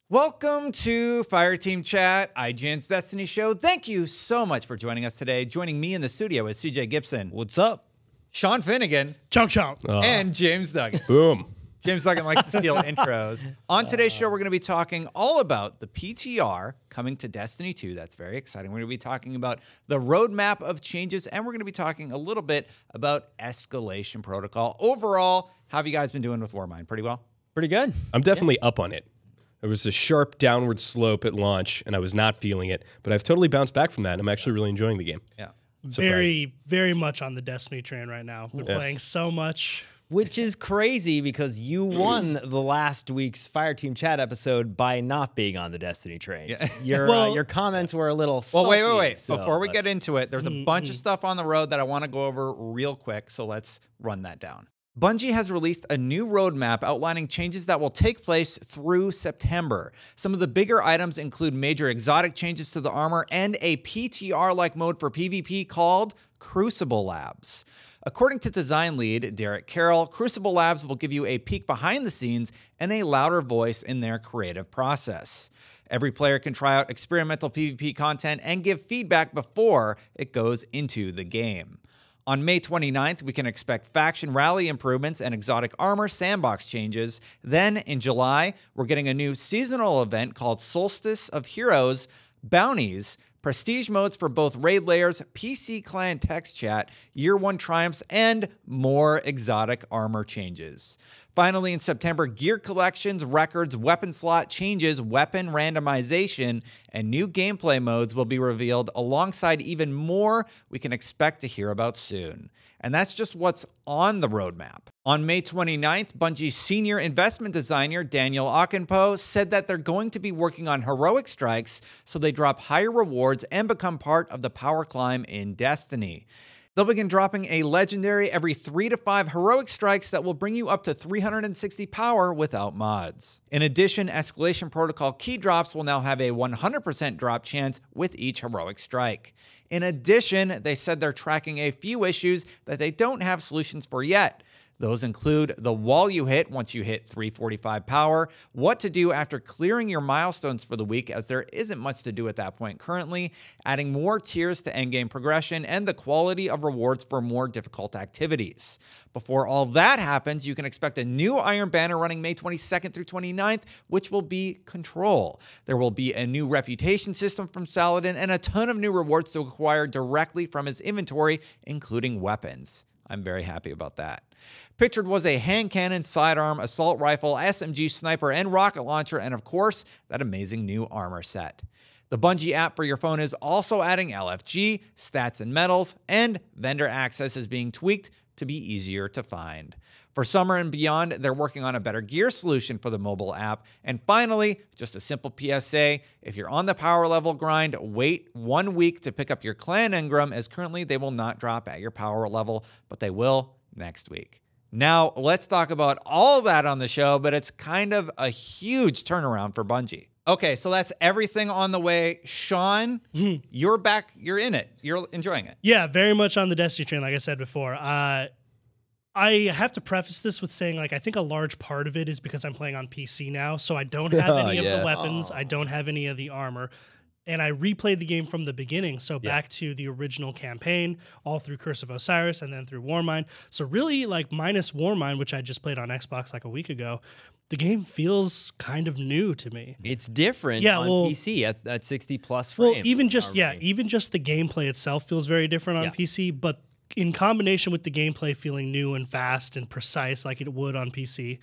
Welcome to Fireteam Chat, IGN's Destiny show. Thank you so much for joining us today. Joining me in the studio is CJ Gibson. What's up? Sean Finnegan. Chomp chomp. And James Duggan. Boom. James Duggan likes to steal intros. On today's show, we're going to be talking all about the PTR coming to Destiny 2. That's very exciting. We're going to be talking about the roadmap of changes, and we're going to be talking a little bit about Escalation Protocol. Overall, how have you guys been doing with Warmind? Pretty well? Pretty good. I'm definitely up on it. There was a sharp downward slope at launch, and I was not feeling it. But I've totally bounced back from that, and I'm actually really enjoying the game. Yeah. Very much on the Destiny train right now. We're playing so much. Which is crazy because you won the last week's Fireteam Chat episode by not being on the Destiny train. Yeah. Your comments were a little salty. Well, wait. So, before we get into it, there's a bunch of stuff on the road that I want to go over real quick, so let's run that down. Bungie has released a new roadmap outlining changes that will take place through September. Some of the bigger items include major exotic changes to the armor and a PTR-like mode for PvP called Crucible Labs. According to design lead Derek Carroll, Crucible Labs will give you a peek behind the scenes and a louder voice in their creative process. Every player can try out experimental PvP content and give feedback before it goes into the game. On May 29th, we can expect faction rally improvements and exotic armor sandbox changes. Then, in July, we're getting a new seasonal event called Solstice of Heroes, bounties, prestige modes for both raid layers, PC clan text chat, year 1 triumphs, and more exotic armor changes. Finally, in September, gear collections, records, weapon slot changes, weapon randomization, and new gameplay modes will be revealed alongside even more we can expect to hear about soon. And that's just what's on the roadmap. On May 29th, Bungie's senior investment designer, Daniel Okenpo, said that they're going to be working on heroic strikes so they drop higher rewards and become part of the power climb in Destiny. They'll begin dropping a legendary every 3 to 5 heroic strikes that will bring you up to 360 power without mods. In addition, Escalation Protocol key drops will now have a 100% drop chance with each heroic strike. In addition, they said they're tracking a few issues that they don't have solutions for yet. Those include the wall you hit once you hit 345 power, what to do after clearing your milestones for the week as there isn't much to do at that point currently, adding more tiers to endgame progression, and the quality of rewards for more difficult activities. Before all that happens, you can expect a new Iron Banner running May 22nd through 29th, which will be Control. There will be a new reputation system from Saladin and a ton of new rewards to acquire directly from his inventory, including weapons. I'm very happy about that. Pictured was a hand cannon, sidearm, assault rifle, SMG, sniper, and rocket launcher, and of course, that amazing new armor set. The Bungie app for your phone is also adding LFG, stats and medals, and vendor access is being tweaked to be easier to find. For summer and beyond, they're working on a better gear solution for the mobile app. And finally, just a simple PSA, if you're on the power level grind, wait 1 week to pick up your clan engram, as currently they will not drop at your power level, but they will next week. Now, let's talk about all that on the show, but it's kind of a huge turnaround for Bungie. Okay, so that's everything on the way. Sean, you're back. You're in it. You're enjoying it. Yeah, very much on the Destiny train, like I said before. I have to preface this with saying, like, I think a large part of it is because I'm playing on PC now, so I don't have any of the weapons. I don't have any of the armor. And I replayed the game from the beginning, so back to the original campaign, all through Curse of Osiris and then through Warmind. So really, like, minus Warmind, which I just played on Xbox like a week ago, the game feels kind of new to me. It's different on PC at 60 plus frames. frames. Well, even just the gameplay itself feels very different on PC, but in combination with the gameplay feeling new and fast and precise like it would on PC,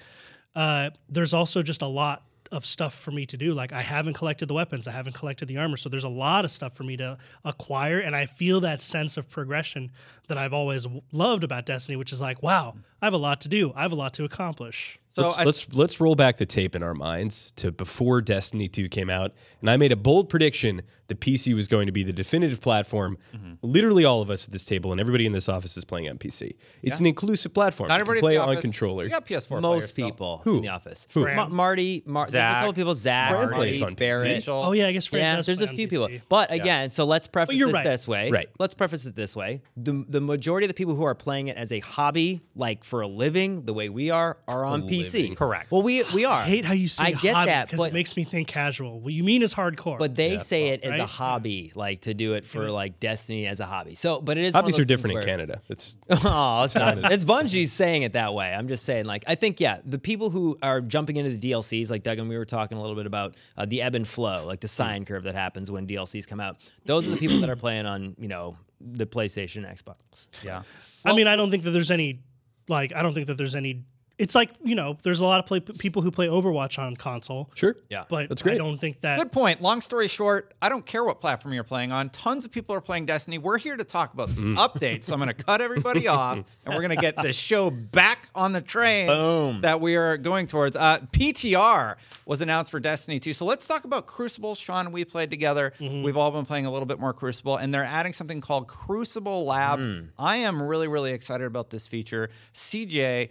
there's also just a lot of stuff for me to do. Like, I haven't collected the weapons, I haven't collected the armor, so there's a lot of stuff for me to acquire, and I feel that sense of progression that I've always loved about Destiny, which is like, wow, I have a lot to do, I have a lot to accomplish. So let's roll back the tape in our minds to before Destiny 2 came out, and I made a bold prediction that PC was going to be the definitive platform. Literally all of us at this table and everybody in this office is playing on PC. It's an inclusive platform. Not everybody play in the on office. controller. We got PS4 Most players people Who? in the office. Who? Marty, there's a couple people, Zach, Fran Marty, plays on PC. Barrett. Oh yeah, I guess Fran does there's play a on few PC. people. But again, so let's preface you're this right. this way. Right. Let's preface it this way. The majority of the people who are playing it as a hobby, like for a living, the way we are on PC. PC. living. Correct. Well, we are. I hate how you say I get hobby, that, because but it makes me think casual. What you mean is hardcore. But they say it as a right? hobby, like to do it for like Destiny as a hobby. So, but it is Hobbies one are of those different in things where- Canada. It's Oh, it's not. It's Bungees saying it that way. I'm just saying, like, I think, yeah, the people who are jumping into the DLCs, like Doug and we were talking a little bit about the ebb and flow, like the sine curve that happens when DLCs come out. Those are the people that are playing on, you know, the PlayStation, Xbox. Yeah. I mean, I don't think that there's any, like, I don't think that there's any. It's like, you know, there's a lot of people who play Overwatch on console. sure. Yeah. But That's great. I don't think that. Good point. Long story short, I don't care what platform you're playing on. Tons of people are playing Destiny. We're here to talk about the updates. So I'm going to cut everybody off, and we're going to get the show back on the train that we are going towards. PTR was announced for Destiny 2. So let's talk about Crucible. Sean and we played together. We've all been playing a little bit more Crucible, and they're adding something called Crucible Labs. I am really, really excited about this feature. CJ,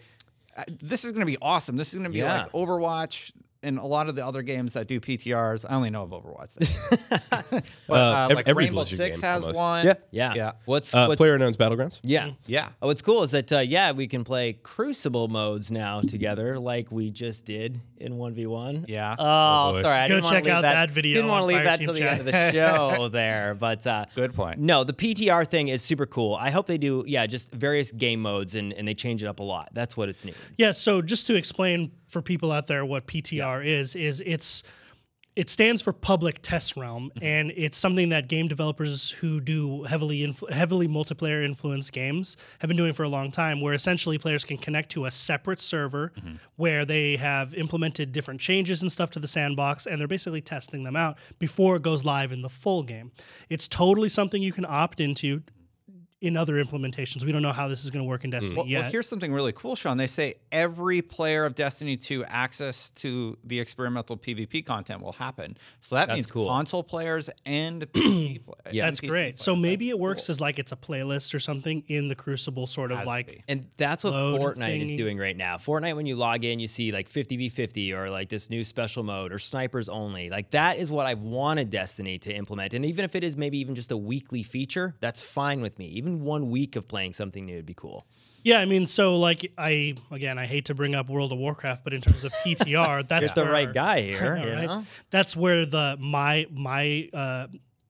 this is going to be awesome. This is going to be like Overwatch and a lot of the other games that do PTRs. I only know of Overwatch. But like every Rainbow Blizzard Six game, has almost. one. Yeah. Yeah. What's PlayerUnknown's Battlegrounds. yeah. Yeah. Oh, what's cool is that, yeah, we can play Crucible modes now together like we just did in 1v1. Yeah. Oh, boy. sorry. I Go didn't wanna check leave out that video Didn't want on to leave that Fireteam till the chat. end of the show there. But Good point. no, the PTR thing is super cool. I hope they do, yeah, just various game modes and they change it up a lot. That's what it's needed. Yeah, so just to explain for people out there what PTR is it stands for Public Test Realm, and it's something that game developers who do heavily multiplayer influenced games have been doing for a long time, where essentially players can connect to a separate server where they have implemented different changes and stuff to the sandbox, and they're basically testing them out before it goes live in the full game. It's totally something you can opt into in other implementations. We don't know how this is going to work in Destiny yet. Well, here's something really cool, Sean. They say every player of Destiny 2 access to the experimental PvP content will happen. So that means cool. console players and PC players. Yeah. That's great. So maybe it works as like it's a playlist or something in the Crucible sort of like. And that's what Load Fortnite is thingy. doing right now. Fortnite, when you log in, you see like 50v50 or like this new special mode or snipers only. Like that is what I've wanted Destiny to implement. And even if it is maybe even just a weekly feature, that's fine with me. Even 1 week of playing something new would be cool. Yeah, I mean, so like I hate to bring up World of Warcraft, but in terms of PTR, that's It's the where- right guy here. I know, you right? know? That's where my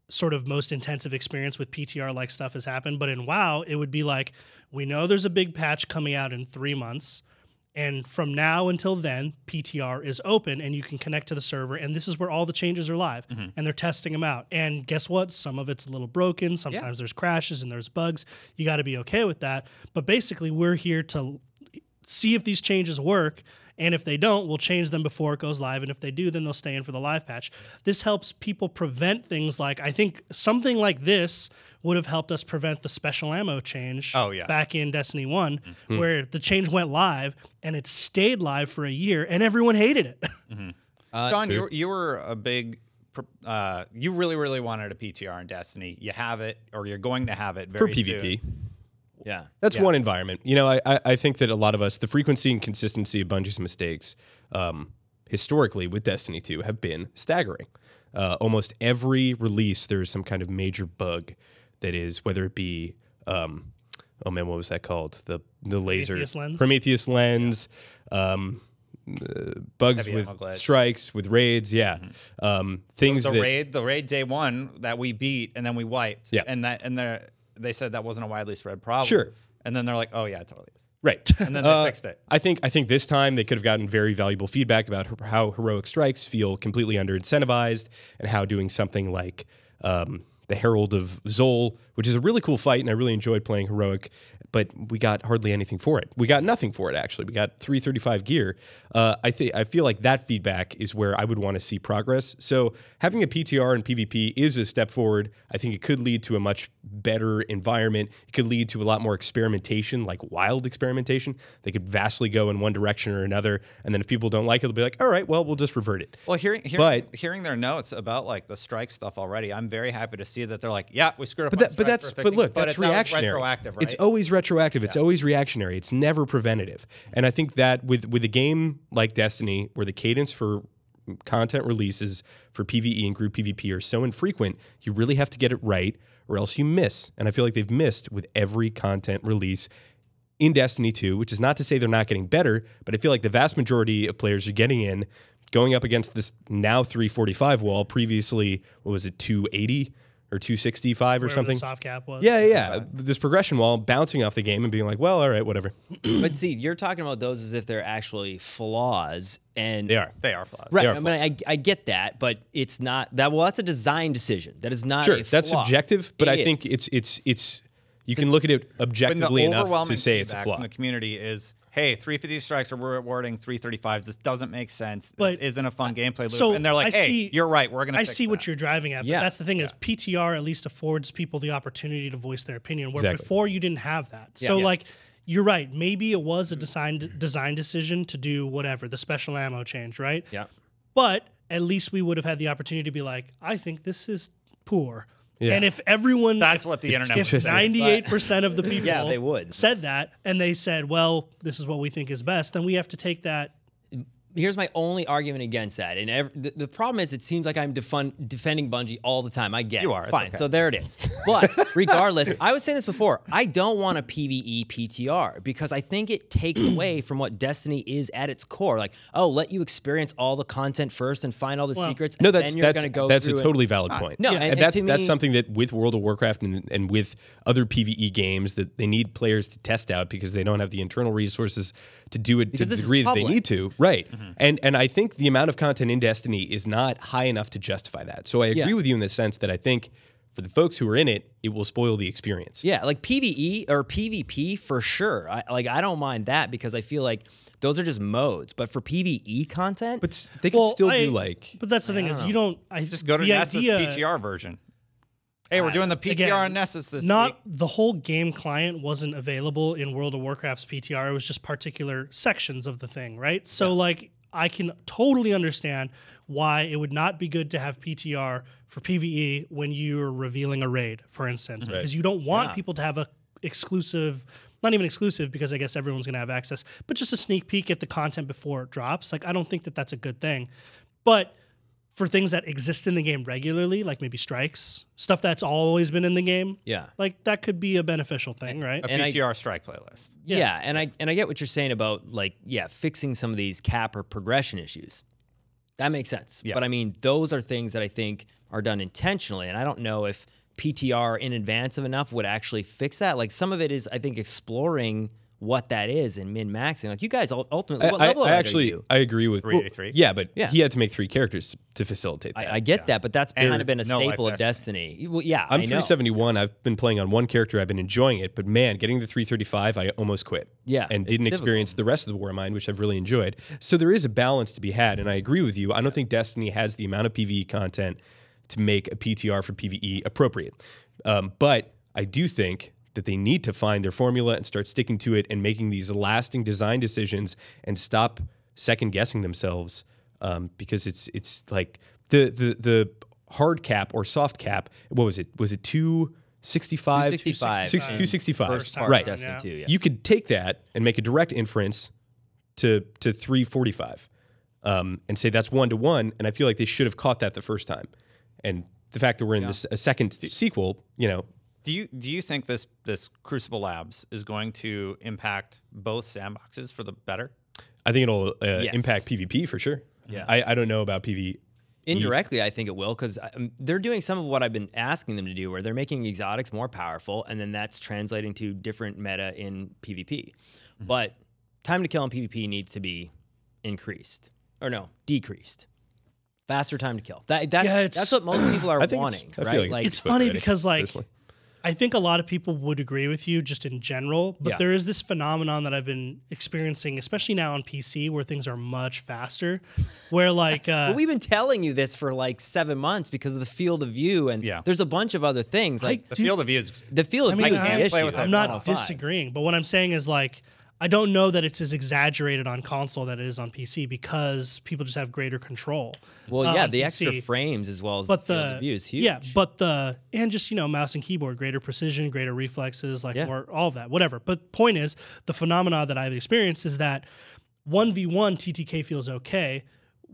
sort of most intensive experience with PTR like stuff has happened. But in WoW, it would be like, we know there's a big patch coming out in 3 months. And from now until then, PTR is open and you can connect to the server. And this is where all the changes are live. And they're testing them out. And guess what? Some of it's a little broken. Sometimes there's crashes and there's bugs. You got to be okay with that. But basically, we're here to see if these changes work. And if they don't, we'll change them before it goes live. And if they do, then they'll stay in for the live patch. This helps people prevent things like, I think something like this would have helped us prevent the special ammo change back in Destiny 1, where the change went live and it stayed live for a year and everyone hated it. Sean, you were a big... you really, really wanted a PTR in Destiny. You have it, or you're going to have it very For PvP. soon. Yeah. That's one environment. You know, I think that a lot of us, the frequency and consistency of Bungie's mistakes historically with Destiny 2 have been staggering. Almost every release, there's some kind of major bug that is, whether it be, oh man, what was that called? The laser. Prometheus lens? Prometheus lens. Bugs Heavy with ammo glitch. strikes, with raids, things The that... raid day one that we beat and then we wiped. Yeah. And they said that wasn't a widely spread problem. Sure. And then they're like, oh yeah, it totally is. Right. And then they fixed it. I think this time they could have gotten very valuable feedback about how heroic strikes feel completely under incentivized and how doing something like the Herald of Zol, which is a really cool fight, and I really enjoyed playing heroic, but we got hardly anything for it. We got nothing for it, actually. We got 335 gear. I feel like that feedback is where I would want to see progress. So having a PTR and PvP is a step forward. I think it could lead to a much better environment. It could lead to a lot more experimentation, like wild experimentation. They could vastly go in one direction or another, and then if people don't like it, they'll be like, all right, well, we'll just revert it. Well, hearing their notes about like the strike stuff already, I'm very happy to see that they're like, yeah, we screwed up. But look, that's reactionary. Retroactive, right? It's always retroactive. It's always reactionary. It's never preventative. And I think that with a game like Destiny, where the cadence for content releases for PvE and group PvP are so infrequent, you really have to get it right, or else you miss. And I feel like they've missed with every content release in Destiny 2, which is not to say they're not getting better, but I feel like the vast majority of players are getting in, going up against this now 345 wall, previously, what was it, 280 or 265 or something? The soft cap was. Yeah. This progression wall, bouncing off the game and being like, well, all right, whatever. But see, you're talking about those as if they're actually flaws, and They are. They are flaws. right. They are I mean, I get that, but it's not that. Well, that's a design decision. That is not Sure, a that's flaw. subjective, but It I think is. it's you can look at it objectively enough to say it's a flaw. From the community is, hey, 350 strikes are rewarding 335s. This doesn't make sense. But this isn't a fun gameplay loop. so And they're like, I hey, see- you're right. We're going to I fix see what that. you're driving at, but Yeah. that's the thing is PTR at least affords people the opportunity to voice their opinion, where Exactly. before you didn't have that. So Yes. like, you're right. Maybe it was a design decision to do whatever, the special ammo change, right? Yeah. But at least we would have had the opportunity to be like, I think this is poor. Yeah. And if everyone, That's what the internet if would say. 98% of the people Yeah, they would. said that, and they said, well, this is what we think is best, then we have to take that. Here's my only argument against that. And the problem is, it seems like I'm defending Bungie all the time. I get You it. are. It's Fine. okay. So there it is. But regardless, I was saying this before. I don't want a PvE PTR because I think it takes away from what Destiny is at its core. Like, oh, let you experience all the content first and find all the secrets. No, and that's then you're going to go that's a through it. totally valid point. No, and and that's to me- something that with World of Warcraft and with other PvE games that they need players to test out because they don't have the internal resources to do it to the this is degree that they public. need to. Right. And I think the amount of content in Destiny is not high enough to justify that. So I agree Yeah. with you in the sense that I think for the folks who are in it, it will spoil the experience. Yeah, like PvE or PvP for sure. I don't mind that because I feel like those are just modes. But for PvE content, But they could still do like But that's the thing is, you don't. Just go to the Nessa's idea- PTR version. Hey, we're doing the PTR Again, on Nessus this Not week. the whole game client wasn't available in World of Warcraft's PTR. It was just particular sections of the thing, right? So like I can totally understand why it would not be good to have PTR for PvE when you're revealing a raid, for instance, because you don't want people to have a exclusive, not even exclusive because I guess everyone's going to have access, but just a sneak peek at the content before it drops. Like I don't think that that's a good thing. But for things that exist in the game regularly, like maybe strikes, stuff that's always been in the game, yeah. like that could be a beneficial thing, right? A and PTR strike playlist. Yeah, and I get what you're saying about like fixing some of these cap or progression issues. That makes sense. Yeah. But I mean, those are things that I think are done intentionally, and I don't know if PTR in advance of enough would actually fix that. Like some of it is, I think, exploring what that is and min-maxing. Like you guys ultimately, what level are you? I agree with 383. Yeah, but Yeah. he had to make 3 characters to facilitate that. I get that, but that's kind of been a no staple life of Destiny. Well, yeah, I'm I know. 371. I've been playing on one character. I've been enjoying it, but man, getting the 335, I almost quit. Yeah, and it's didn't difficult. experience the rest of the Warmind, which I've really enjoyed. So there is a balance to be had, and I agree with you. I don't think Destiny has the amount of PvE content to make a PTR for PvE appropriate, but I do think that they need to find their formula and start sticking to it and making these lasting design decisions and stop second guessing themselves because it's like the hard cap or soft cap. What was it? Was it 265? 265. 265. First part of Right. Destiny 2, yeah. You could take that and make a direct inference to 345 and say that's 1-to-1. And I feel like they should have caught that the first time. And the fact that we're in a second sequel, you know. Do you think this Crucible Labs is going to impact both sandboxes for the better? I think it'll Yes. impact PvP for sure. Yeah. I don't know about PvE. Indirectly, I think it will because they're doing some of what I've been asking them to do, where they're making exotics more powerful, and then that's translating to different meta in PvP. But time to kill in PvP needs to be increased, or no, decreased. Faster time to kill. That's what most people are I think wanting, I feel right? like It's put funny ready, because like personally. I think a lot of people would agree with you just in general, but Yeah. there is this phenomenon that I've been experiencing, especially now on PC, where things are much faster. Where like But we've been telling you this for like 7 months because of the field of view, and Yeah. there's a bunch of other things. Like The field of view is the field of I mean, view is I the can't issue. play with it. I'm at not 105. disagreeing, but what I'm saying is like I don't know that it's as exaggerated on console that it is on PC because people just have greater control. Well, yeah, on the PC. extra frames as well as But the field of view is huge. Yeah, but and just mouse and keyboard, greater precision, greater reflexes, like more all of that, whatever. But point is, the phenomena that I've experienced is that 1v1 TTK feels okay,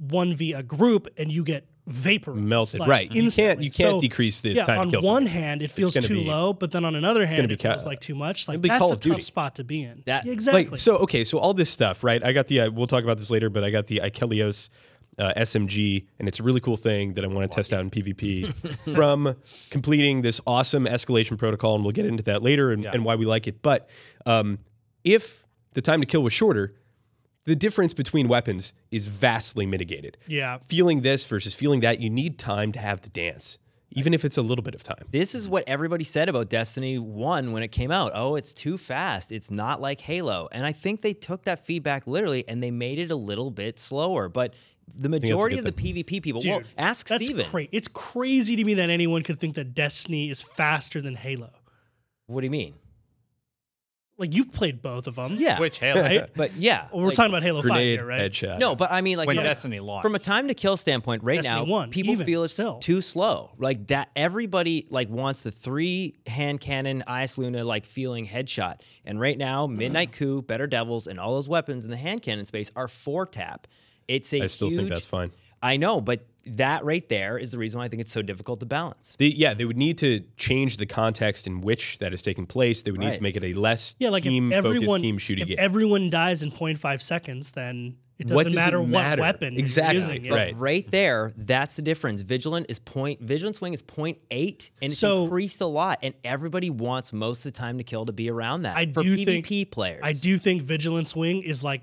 1v a group, and you get vapor melted. Right. You can't decrease the time to kill. On one hand, it feels too low, but then on another hand, it feels like too much. Like that's a tough spot to be in. Exactly. Like, so all this stuff, right? I got the we'll talk about this later, but I got the Ikelios SMG, and it's a really cool thing that I want to test out in PvP from completing this awesome escalation protocol, and we'll get into that later and why we like it. But if the time to kill was shorter, the difference between weapons is vastly mitigated. Yeah. Feeling this versus feeling that, you need time to have the dance, even if it's a little bit of time. This is what everybody said about Destiny 1 when it came out. Oh, it's too fast. It's not like Halo. And I think they took that feedback literally and they made it a little bit slower. But the majority of the PvP people, Dude, well, ask Steven. It's crazy to me that anyone could think that Destiny is faster than Halo. What do you mean? Like, you've played both of them. Yeah. Which Halo? Right? But yeah. Well, we're talking about Halo 5 here, right? Headshot. No, but I mean, like, when Destiny launched. From a time to kill standpoint, right Destiny now, 1, people feel it's too slow. Like that, everybody like wants the 3-hand cannon, Ice Luna, like feeling headshot. And right now, Midnight Coup, Better Devils, and all those weapons in the hand cannon space are 4-tap. It's a I still think that's fine. I know, but that right there is the reason why I think it's so difficult to balance. They would need to change the context in which that is taking place. They would need to make it a less team-focused, team shooting game. If everyone dies in 0.5 seconds, then it doesn't matter what weapon you're using. But right there, that's the difference. Vigilant Swing is 0.8, and it's increased a lot, and everybody wants most of the time to kill to be around that for PvP players. I do think Vigilant Swing is like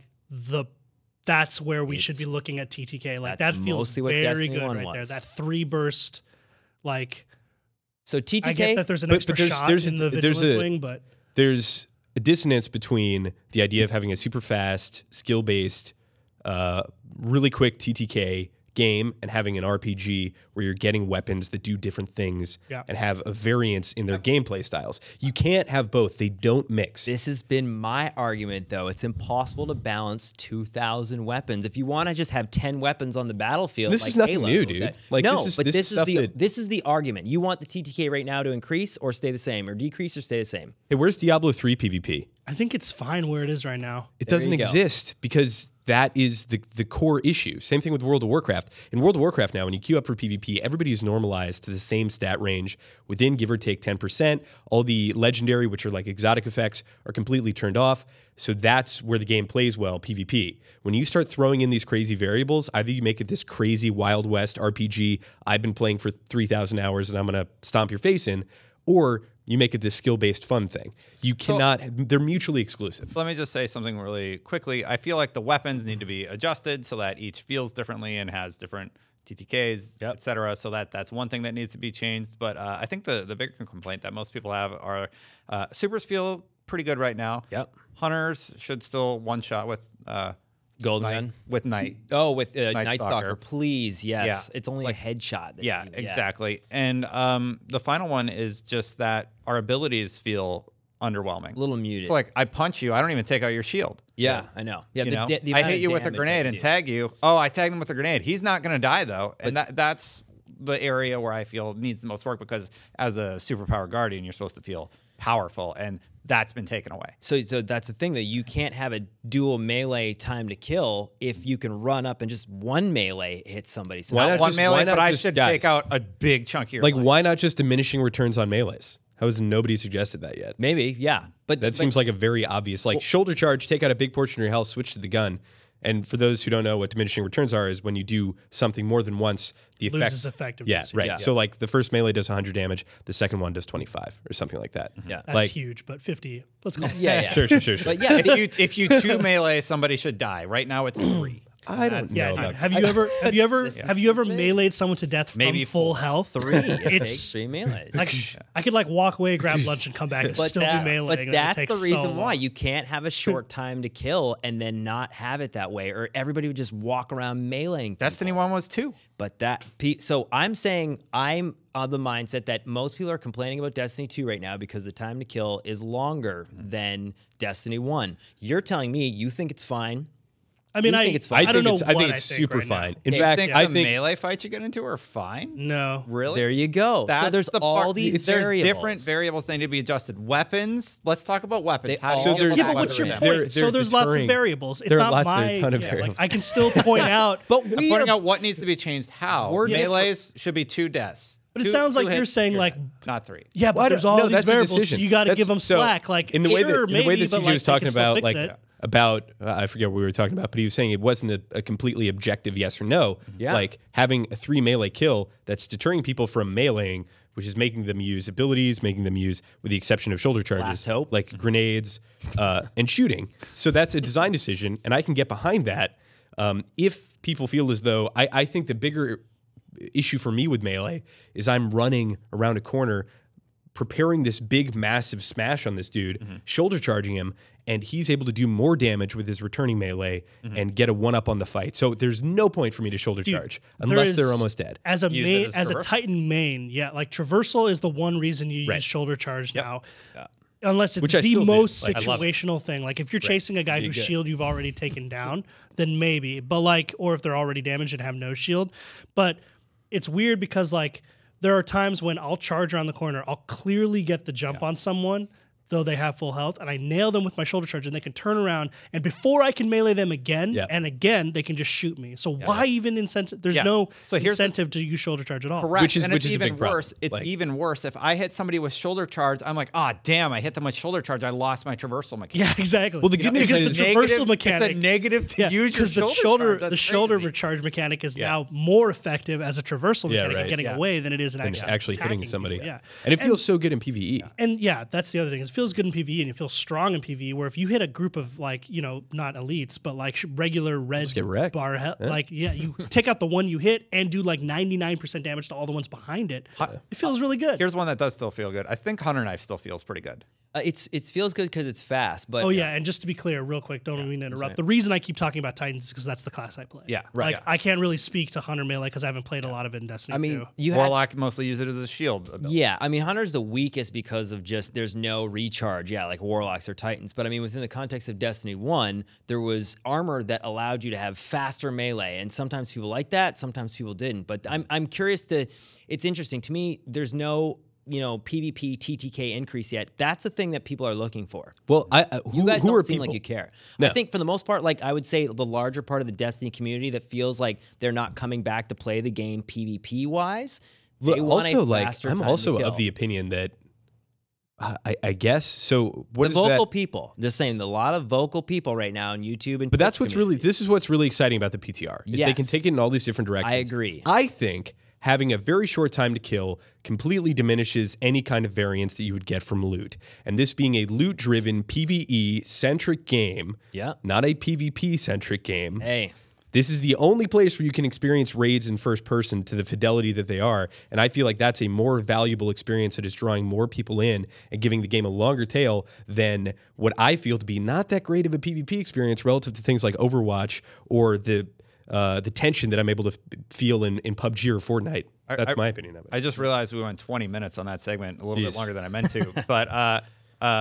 that's where we should be looking at TTK. Like that feels very good right there. That 3-burst, like. So TTK. I get that there's an extra shot in the Vigilant Swing, but there's a dissonance between the idea of having a super fast, skill-based, really quick TTK game and having an RPG where you're getting weapons that do different things and have a variance in their gameplay styles. You can't have both. They don't mix. This has been my argument, though. It's impossible to balance 2,000 weapons. If you want to just have 10 weapons on the battlefield, this like is nothing Halo, new, dude. Like, no, this is the argument. You want the TTK right now to increase or stay the same, or decrease or stay the same? Hey, where's Diablo 3 PvP? I think it's fine where it is right now. It doesn't exist because that is the core issue. Same thing with World of Warcraft. In World of Warcraft now, when you queue up for PvP, everybody is normalized to the same stat range within give or take 10%. All the legendary, which are like exotic effects, are completely turned off. So that's where the game plays well, PvP. When you start throwing in these crazy variables, either you make it this crazy Wild West RPG I've been playing for 3,000 hours and I'm going to stomp your face in, or you make it this skill-based fun thing. You cannot, they're mutually exclusive. Let me just say something really quickly. I feel like the weapons need to be adjusted so that each feels differently and has different TTKs, et cetera. So that's one thing that needs to be changed. But I think the bigger complaint that most people have are supers feel pretty good right now. Hunters should still one-shot with Golden Gun? With Night. Oh, with Night Stalker. Please, yes. It's only like, a headshot. Exactly. And the final one is just that our abilities feel underwhelming. A little muted. So like, I punch you, I don't even take out your shield. Yeah, I know. Yeah, I hit you with a grenade and tag you. Oh, I tagged him with a grenade. He's not going to die, though. And that's the area where I feel needs the most work, because as a superpower guardian, you're supposed to feel powerful, and that's been taken away. So that's the thing, that you can't have a dual melee time to kill if you can run up and just one melee hit somebody. So not one melee, but I should take out a big chunk of your life. Why not just diminishing returns on melees? How has nobody suggested that yet? Maybe, yeah. But that seems like a very obvious, shoulder charge, take out a big portion of your health, switch to the gun. And for those who don't know what diminishing returns are, is when you do something more than once, the effect loses effectiveness. Yeah, right. Yeah. So like the first melee does 100 damage, the second one does 25 or something like that. Yeah, that's huge, but 50. Let's call it. Yeah. Sure. But yeah, if you two melee, somebody should die. Right now it's 3. I don't know. Yeah, have you ever meleeed someone to death from full health? 3. It's 3 melees. I could walk away, grab lunch, and come back and still be meleeing. But that's the reason why you can't have a short time to kill and then not have it that way, or everybody would just walk around meleeing. Destiny 1 was 2. But so I'm saying I'm of the mindset that most people are complaining about Destiny 2 right now because the time to kill is longer than Destiny 1. You're telling me you think it's fine. I mean, think it's fine. I don't know. I think it's super right now. fine. In You fact, think I the think melee fights you get into are fine? No. Really? There you go. That's so there's the all part- these there's variables. different variables that need to be adjusted. Weapons. Let's talk about weapons. They How do all- you So feel there's- Yeah, about but what's your weapons? point? They're So there's lots of deterring. variables. It's There are not lots- my. there's a ton of yeah, variables. I can still point out. But I'm we pointing are out what needs to be changed. How We're different. melees should be 2 deaths. But it Two- sounds like 2 you're hits, saying you're like, dead. Not 3. yeah, but Well, there's all no, these that's a variables. So decision. you got to That's- give them so slack. Like in the way sure, that maybe, the way that but CJ like, was they talking can still about, fix like it. about I forget what we were talking about, but he was saying it wasn't a completely objective yes or no. Yeah. Like having a 3 melee kill that's deterring people from meleeing, which is making them use abilities, making them use, with the exception of shoulder charges, Last hope. like grenades and shooting. So that's a design decision, and I can get behind that. If people feel as though I think the bigger issue for me with melee is I'm running around a corner preparing this big massive smash on this dude, shoulder charging him, and he's able to do more damage with his returning melee and get a 1-up on the fight. So there's no point for me to shoulder charge unless they're almost dead. As a Use it main, as as a traversal. Titan main, yeah, like traversal is the one reason you Right. use shoulder charge now. Unless it's Which I the still do. most Like, I love it. situational thing. Like if you're chasing a guy Be whose good. shield you've already taken down, then maybe. But like, or if they're already damaged and have no shield. But it's weird because like there are times when I'll charge around the corner, I'll clearly get the jump on someone, though they have full health, and I nail them with my shoulder charge, and they can turn around, and before I can melee them again and again, they can just shoot me. So why even incentive? There's no So here's the- incentive to use shoulder charge at all. Correct. Which is- and which it's is a even big problem. worse. It's Like- even worse. If I hit somebody with shoulder charge, I'm like, damn, I hit them with shoulder charge. I lost my traversal mechanic. Yeah, exactly. Well, the good news because is the traversal mechanic. It's a negative to use your because the shoulder shoulder charge. That's the shoulder crazy. recharge mechanic is now more effective as a traversal Yeah, mechanic right. and getting Yeah. away than it is in And actually hitting attacking somebody. people. Yeah, And it feels so good in PvE. and yeah, that's the other thing. It feels good in PvE and it feels strong in PvE. Where if you hit a group of like not elites but like regular red get wrecked. bar like you take out the one you hit and do like 99% damage to all the ones behind it. It feels really good. Here's one that does still feel good. I think Hunter Knife still feels pretty good. it feels good because it's fast. But Oh yeah, and just to be clear, real quick, don't mean to interrupt. The reason I keep talking about Titans is because that's the class I play. Yeah, Like right. I can't really speak to Hunter Melee because I haven't played a lot of it in Destiny I mean, 2. you have Warlock mostly use it as a shield. ability. Yeah, I mean, Hunter's the weakest because of just there's no recharge. Yeah, like Warlocks or Titans. But I mean, within the context of Destiny 1, there was armor that allowed you to have faster melee. And sometimes people like that, sometimes people didn't. But I'm curious to, it's interesting. To me, there's no, PvP TTK increase yet. That's the thing that people are looking for. Well, You guys who don't are seem people? like you care. No. I think for the most part, like I would say the larger part of the Destiny community that feels like they're not coming back to play the game PvP wise. They want also, a like, faster I'm time also to kill. of the opinion that I guess so. What The is vocal that? people. Just saying, a lot of vocal people right now on YouTube and But that's Twitch what's really. community. This is what's really exciting about the PTR. Is they can Yes. take it in all these different directions. I agree. I think having a very short time to kill completely diminishes any kind of variance that you would get from loot. And this being a loot-driven PvE-centric game, not a PvP-centric game. Hey. This is the only place where you can experience raids in first person to the fidelity that they are. And I feel like that's a more valuable experience that is drawing more people in and giving the game a longer tail than what I feel to be not that great of a PvP experience relative to things like Overwatch or the tension that I'm able to feel in PUBG or Fortnite. That's my opinion of it. I just realized we went 20 minutes on that segment, a little bit Jeez. longer than I meant to. But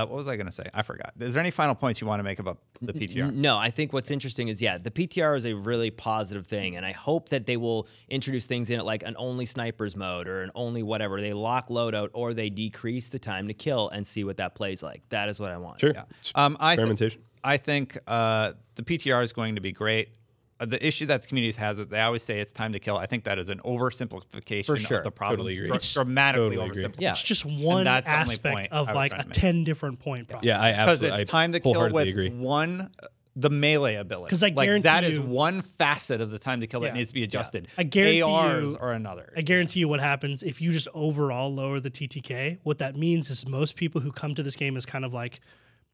what was I going to say? I forgot. Is there any final points you want to make about the PTR? No, I think what's interesting is, the PTR is a really positive thing, and I hope that they will introduce things in it like an only snipers mode or an only whatever. They lock loadout or they decrease the time to kill and see what that plays like. That is what I want. Sure. Experimentation. I think the PTR is going to be great. The issue that the community has is they always say it's time to kill. I think that is an oversimplification For sure. of the problem. Totally agree. It's dramatically Totally agree. oversimplified. Yeah. It's just one that's the only aspect point of I was like trying a to make. 10 different point problem. Yeah, I Because absolutely. it's time to kill wholeheartedly with agree. the melee ability. 'Cause I guarantee that is you- one facet of the time to kill that Yeah. needs to be adjusted. I guarantee ARs you- are another. I guarantee you what happens if you just overall lower the TTK. What that means is most people who come to this game is kind of like,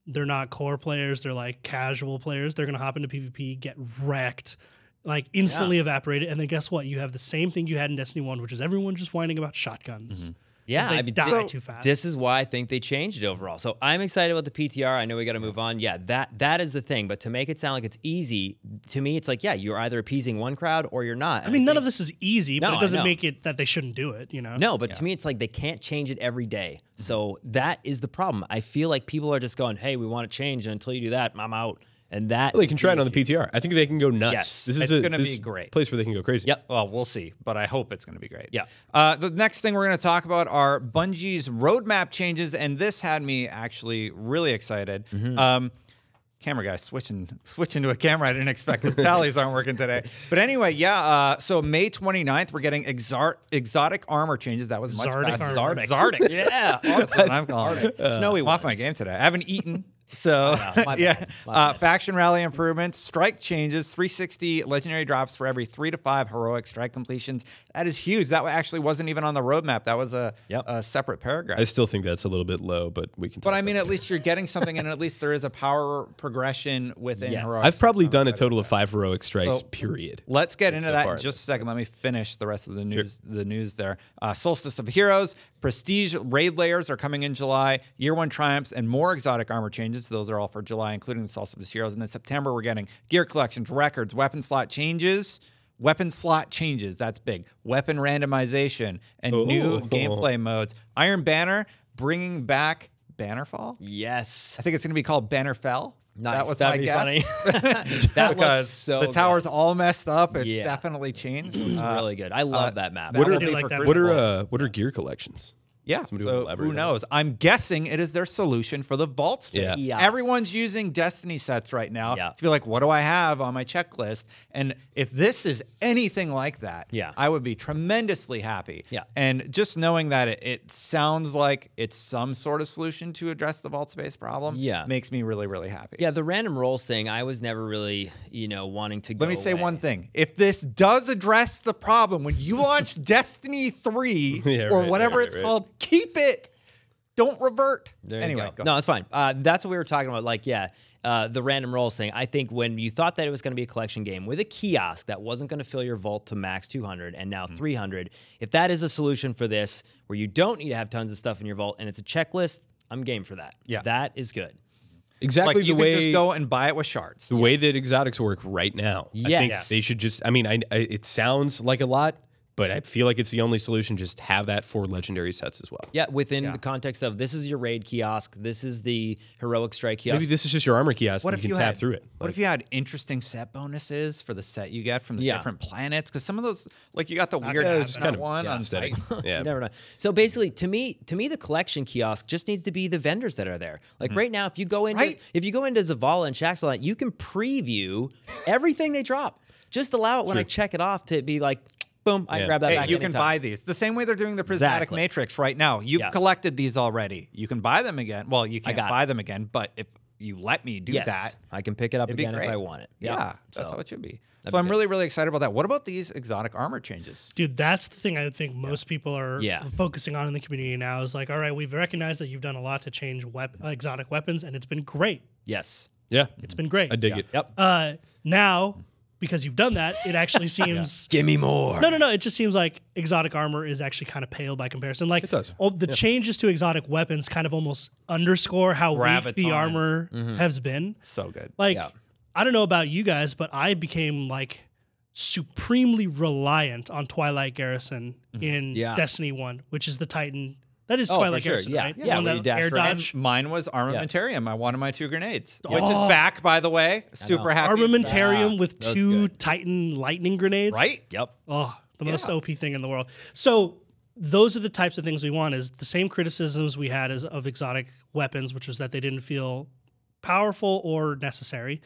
they're not core players, they're like casual players. They're going to hop into PvP, get wrecked, like instantly evaporated. And then guess what? You have the same thing you had in Destiny 1, which is everyone just whining about shotguns. Yeah, They I mean, die too fast. This is why I think they changed it overall. So I'm excited about the PTR. I know we got to move on. Yeah, that is the thing. But to make it sound like it's easy, to me, it's like, you're either appeasing one crowd or you're not. I mean, none of this is easy, No, but I it doesn't know. make it that they shouldn't do it, No, but to me, it's like they can't change it every day. So that is the problem. I feel like people are just going, hey, we want to change, and until you do that, I'm out. And that Well, they can try it on the PTR. I think they can go nuts. Yes. This is It's gonna this be great. place where they can go crazy. Yep. Well, we'll see, but I hope it's going to be great. Yeah. The next thing we're going to talk about are Bungie's roadmap changes, and this had me actually really excited. Camera guy switching to a camera. I didn't expect his tallies aren't working today. But anyway, yeah. So May 29th, we're getting exotic armor changes. That was much Zardic faster. armor. Zardic. Yeah. That's what I'm calling it. Snowy I'm off my ones. game today. I haven't eaten. So my yeah, bad. My bad. faction rally improvements, strike changes, 360 legendary drops for every 3 to 5 heroic strike completions. That is huge. That actually wasn't even on the roadmap. That was a separate paragraph. I still think that's a little bit low, but we can. But talk I mean, about at least you're getting something, and at least there is a power progression within Yes. heroics. I've probably So I'm done a excited total about of 5 heroic strikes. So, Period. Let's get into so that far. in just a second. Let me finish the rest of the news. The news there. Solstice of Heroes, Prestige raid layers are coming in July. Year 1 triumphs and more exotic armor changes. Those are all for July, including the Solstice of Heroes. And then September, we're getting gear collections, records, weapon slot changes. Weapon slot changes. That's big. Weapon randomization and new gameplay modes. Iron Banner bringing back Bannerfall. Yes. I think it's going to be called Bannerfell. Nice. That was That'd my be guess. funny. That looks Because so the good. tower's all messed up. It's Yeah. definitely changed. It's really good. I love that map. That will I be do for like that. Crucible. What are gear collections? Yeah, Somebody so would elaborate who on knows? I'm guessing it is their solution for the vault space. Yeah. Yes. Everyone's using Destiny sets right now Yeah. to be like, what do I have on my checklist? And if this is anything like that, Yeah. I would be tremendously happy. Yeah. And just knowing that it sounds like it's some sort of solution to address the vault space problem Yeah. makes me really, really happy. Yeah, the random rolls thing, I was never really, wanting to go Let me say away. one thing. If this does address the problem, when you launch Destiny 3 Yeah, or right, whatever right, it's right. called, keep it. Don't revert. There you Anyway, go. go No, it's fine. That's what we were talking about. Like, the random rolls thing. I think when you thought that it was going to be a collection game with a kiosk that wasn't going to fill your vault to max 200 and now 300, if that is a solution for this, where you don't need to have tons of stuff in your vault and it's a checklist, I'm game for that. Yeah. That is good. Exactly Like you the could way just go and buy it with shards. the way that exotics work right now. I think Yes. they should just. I mean, it sounds like a lot, but I feel like it's the only solution. Just have that for legendary sets as well. Yeah, within the context of this is your raid kiosk, this is the heroic strike kiosk. Maybe this is just your armor kiosk, What and if you can you tap had, through it. What if you had interesting set bonuses for the set you get from the Yeah. different planets? Because some of those, like you got the weird Yeah, it's hazmat kind of one on aesthetic. Titan. Yeah, You never know. So basically, to me, the collection kiosk just needs to be the vendors that are there. Like right now, if you go into Right. Zavala and Shaxalant, you can preview everything they drop. Just allow it when I check it off to be like, boom, I Yeah. grab that Hey, back. you can anytime. buy these. The same way they're doing the prismatic Exactly. matrix right now. You've Yeah. collected these already. You can buy them again. Well, you can't got buy them again, but if you let me do Yes, that, I can pick it up it'd be again if great. I want it. Yeah, Yep. that's So, how it should be. that'd So be I'm good. really, really excited about that. What about these exotic armor changes? Dude, that's the thing I think most people are Yeah. focusing on in the community now is like, all right, we've recognized that you've done a lot to change exotic weapons, and it's been great. Yes. yeah, It's been great. I dig it. Yep. Now, because you've done that, it actually seems... Give me more. No. It just seems like exotic armor is actually kind of pale by comparison. Like It does. The changes to exotic weapons kind of almost underscore how weak the Graviton. armor has been. So good. Like, Yeah. I don't know about you guys, but I became like supremely reliant on Twilight Garrison in Yeah. Destiny 1, which is the Titan. That is Oh, Twilight for sure. Garrison, Yeah. right? Yeah, The one where you that dash air around. dodge. Mine was Armamentarium. I wanted my 2 grenades, which is Oh. back, by the way. Super happy. Armamentarium with that's 2 good. Titan lightning grenades. Right? Yep. Oh, the most Yeah. OP thing in the world. So those are the types of things we want. Is the same criticisms we had as of exotic weapons, which was that they didn't feel powerful or necessary.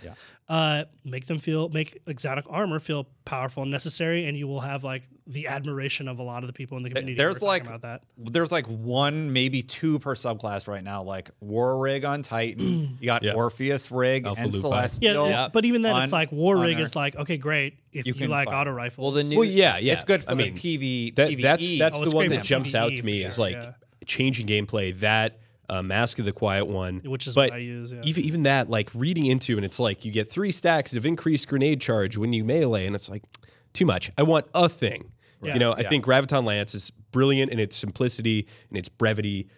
Make exotic armor feel powerful and necessary, and you will have like the admiration of a lot of the people in the community. There's who are talking like about that. there's like 1, maybe 2 per subclass right now. Like War Rig on Titan, you got Yeah. Orpheus Rig Alpha and Lupi. Celestial. Yeah, but even then, it's on like War Rig Honor. is like, okay, great if you can like fight. auto rifles. Well, the new Well, yeah. It's good for I the mean, PvE. that's Oh, the it's one great that for jumps out PvE to me for as sure, like yeah. changing gameplay. That Mask of the Quiet One, Which is but what I use, yeah. even that, like reading into, and it's like you get 3 stacks of increased grenade charge when you melee, and it's like too much. I want a thing. Yeah. You know, I think Graviton Lance is brilliant in its simplicity and its brevity.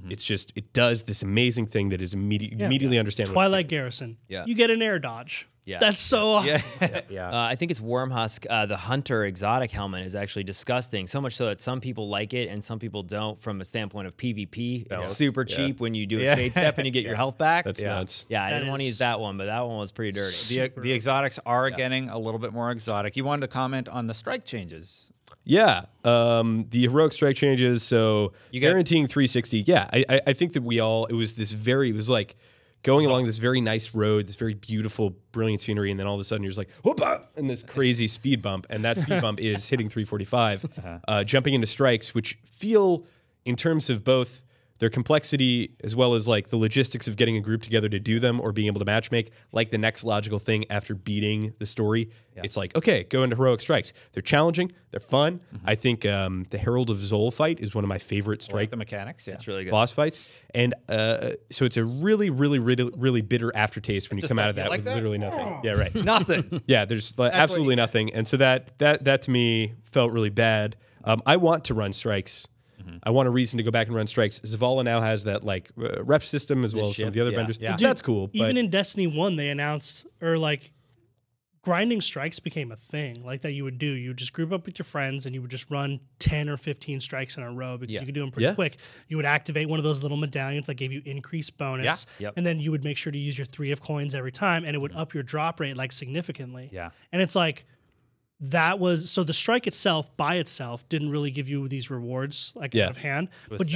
It's just it does this amazing thing that is immediately understandable. Twilight Garrison. Yeah. You get an air dodge. Yeah. That's so awesome. Yeah. I think it's Wormhusk. The Hunter exotic helmet is actually disgusting. So much so that some people like it and some people don't. From a standpoint of PvP, it's super cheap when you do a Shade Step and you get your health back. That's nuts. Yeah, I didn't want to use that one, but that one was pretty dirty. The exotics are getting a little bit more exotic. You wanted to comment on the strike changes. Yeah, the heroic strike changes. So You get- guaranteeing 360. Yeah, I think that it was like going along this very nice road, this very beautiful, brilliant scenery, and then all of a sudden you're just like, whoop, and this crazy speed bump, and that speed bump is hitting 345, jumping into strikes, which feel, in terms of both their complexity as well as like the logistics of getting a group together to do them or being able to matchmake, like the next logical thing after beating the story. It's like, okay, go into heroic strikes. They're challenging, they're fun. I think the Herald of Zol fight is one of my favorite strike The mechanics, It's really good. boss fights. And so it's a really, really, really, really bitter aftertaste when you come out of that with literally nothing. Yeah, right. Nothing. Yeah, there's absolutely nothing. And so that to me felt really bad. I want to run strikes. I want a reason to go back and run strikes. Zavala now has that like rep system as well as some of the other vendors. Yeah. That's cool. Even But in Destiny 1, they announced, or like, grinding strikes became a thing, like that you would do. You would just group up with your friends and you would just run 10 or 15 strikes in a row because you could do them pretty quick. You would activate one of those little medallions that gave you increased bonus. And then you would make sure to use your 3 of coins every time, and it would up your drop rate like significantly. Yeah. And it's like, that was, so the strike itself by itself didn't really give you these rewards like out of hand, but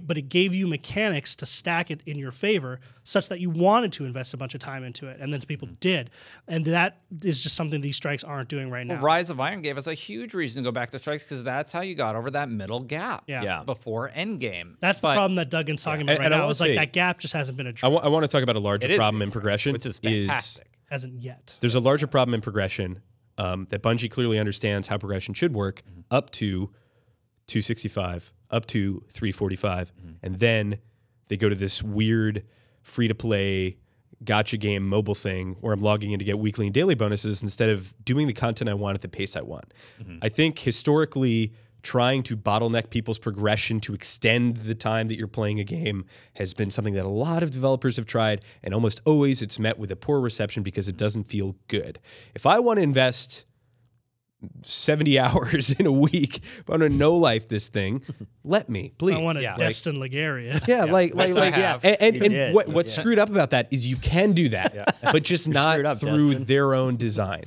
but it gave you mechanics to stack it in your favor such that you wanted to invest a bunch of time into it, and then people did, and that is just something these strikes aren't doing right now. Rise of Iron gave us a huge reason to go back to strikes because that's how you got over that middle gap before endgame. That's the problem that Duggan's talking about right now. Is like that gap just hasn't been addressed. I want to talk about a larger problem in progression, which is fantastic. Hasn't yet. There's a larger problem in progression that Bungie clearly understands how progression should work up to 265, up to 345, and then they go to this weird free-to-play gotcha game mobile thing where I'm logging in to get weekly and daily bonuses instead of doing the content I want at the pace I want. I think historically, trying to bottleneck people's progression to extend the time that you're playing a game has been something that a lot of developers have tried, and almost always it's met with a poor reception because it doesn't feel good. If I want to invest 70 hours in a week, if I want to no-life this thing, let me, please. I want to Destin Legaria. And what's screwed up about that is you can do that, but just not through their own design.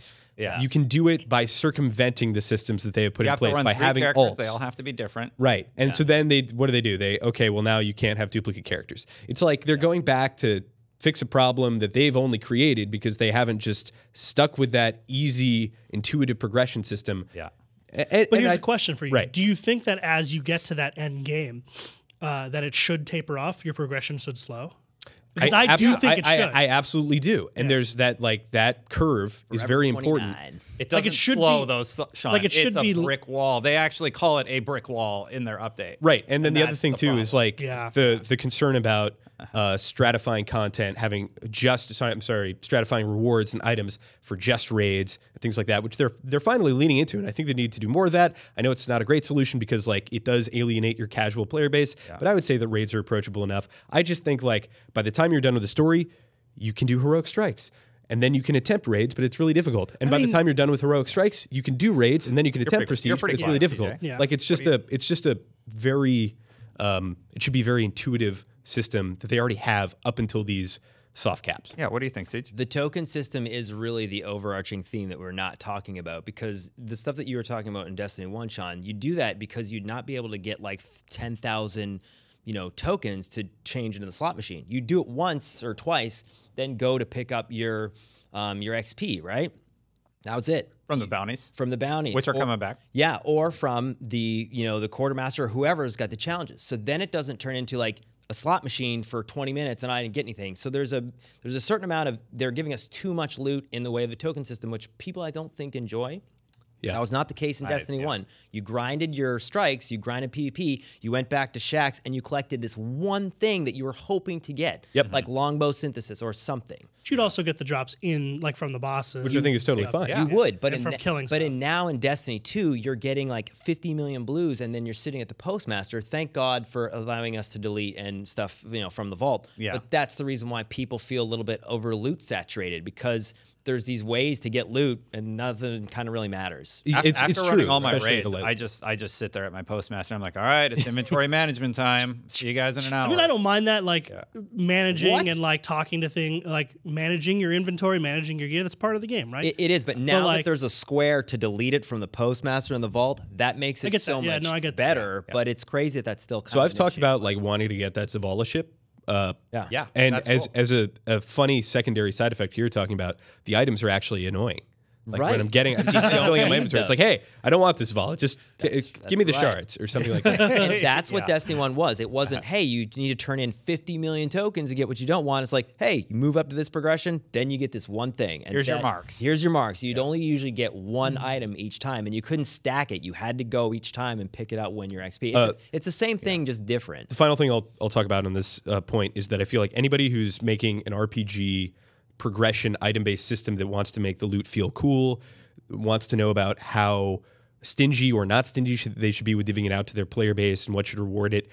You can do it by circumventing the systems that they have put in place by having alts. They all have to be different. Right. And so then what do? Well, now you can't have duplicate characters. It's like they're going back to fix a problem that they've only created because they haven't just stuck with that easy, intuitive progression system. Yeah. But here's the question for you. Right. Do you think that as you get to that end game, that it should taper off, your progression should slow? Because I do think it should. I absolutely do. And there's that curve is very important. It doesn't it should slow be, those, Sean. Like it should it's a be brick wall. They actually call it a brick wall in their update. Right. And then the other thing too is like the concern about stratifying content, having stratifying rewards and items for just raids and things like that, which they're finally leaning into, and I think they need to do more of that. I know it's not a great solution because like it does alienate your casual player base, but I would say that raids are approachable enough. I just think like by the time you're done with the story, you can do heroic strikes. And then you can attempt raids, but it's really difficult. And by the time you're done with heroic strikes, you can do raids, and then you can attempt prestige, but it's really difficult. Like it's just a very it should be a very intuitive system that they already have up until these soft caps. Yeah, what do you think, Siege? The token system is really the overarching theme that we're not talking about, because the stuff that you were talking about in Destiny 1, Sean, you do that because you'd not be able to get like 10,000 tokens to change into the slot machine. You do it once or twice, then go to pick up your XP, right? That was it. From the bounties? From the bounties. Which are coming back. Yeah, or from the, the quartermaster or whoever's got the challenges. So then it doesn't turn into like a slot machine for 20 minutes and I didn't get anything. So there's a certain amount of, they're giving us too much loot in the way of the token system, which people I don't think enjoy. Yeah. That was not the case in Destiny 1. You grinded your strikes, you grinded PvP, you went back to Shacks, and you collected this one thing that you were hoping to get, like longbow synthesis or something. But you'd also get the drops in, like from the bosses. Which I think is totally fine. You would, but now in Destiny 2, you're getting like 50 million blues, and then you're sitting at the postmaster. Thank God for allowing us to delete and stuff, from the vault. Yeah. But that's the reason why people feel a little bit over loot saturated, because there's these ways to get loot, and nothing kind of really matters. After true, running all my especially raids, I just sit there at my postmaster. I'm like, all right, it's inventory management time. See you guys in an hour. I mean, I don't mind that, like managing and like talking to like managing your inventory, managing your gear. That's part of the game, right? It is, but now like, that there's a square to delete it from the postmaster in the vault, that makes it so much better. But it's crazy that that's still kind So of I've talked about like wanting to get that Zavala ship. Yeah. And that's as a funny secondary side effect here, talking about the items are actually annoying. Like when I'm getting, just filling out my inventory, it's like, hey, I don't want this Zavala. Just give me the shards or something like that. That's what Destiny 1 was. It wasn't, hey, you need to turn in 50 million tokens to get what you don't want. It's like, hey, you move up to this progression, then you get this one thing. And here's your marks. Here's your marks. You'd only usually get one item each time, and you couldn't stack it. You had to go each time and pick it out when your XP. It's the same thing, just different. The final thing I'll talk about on this point is that I feel like anybody who's making an RPG progression item-based system that wants to make the loot feel cool, wants to know about how stingy or not stingy they should be with divvying it out to their player base and what should reward it.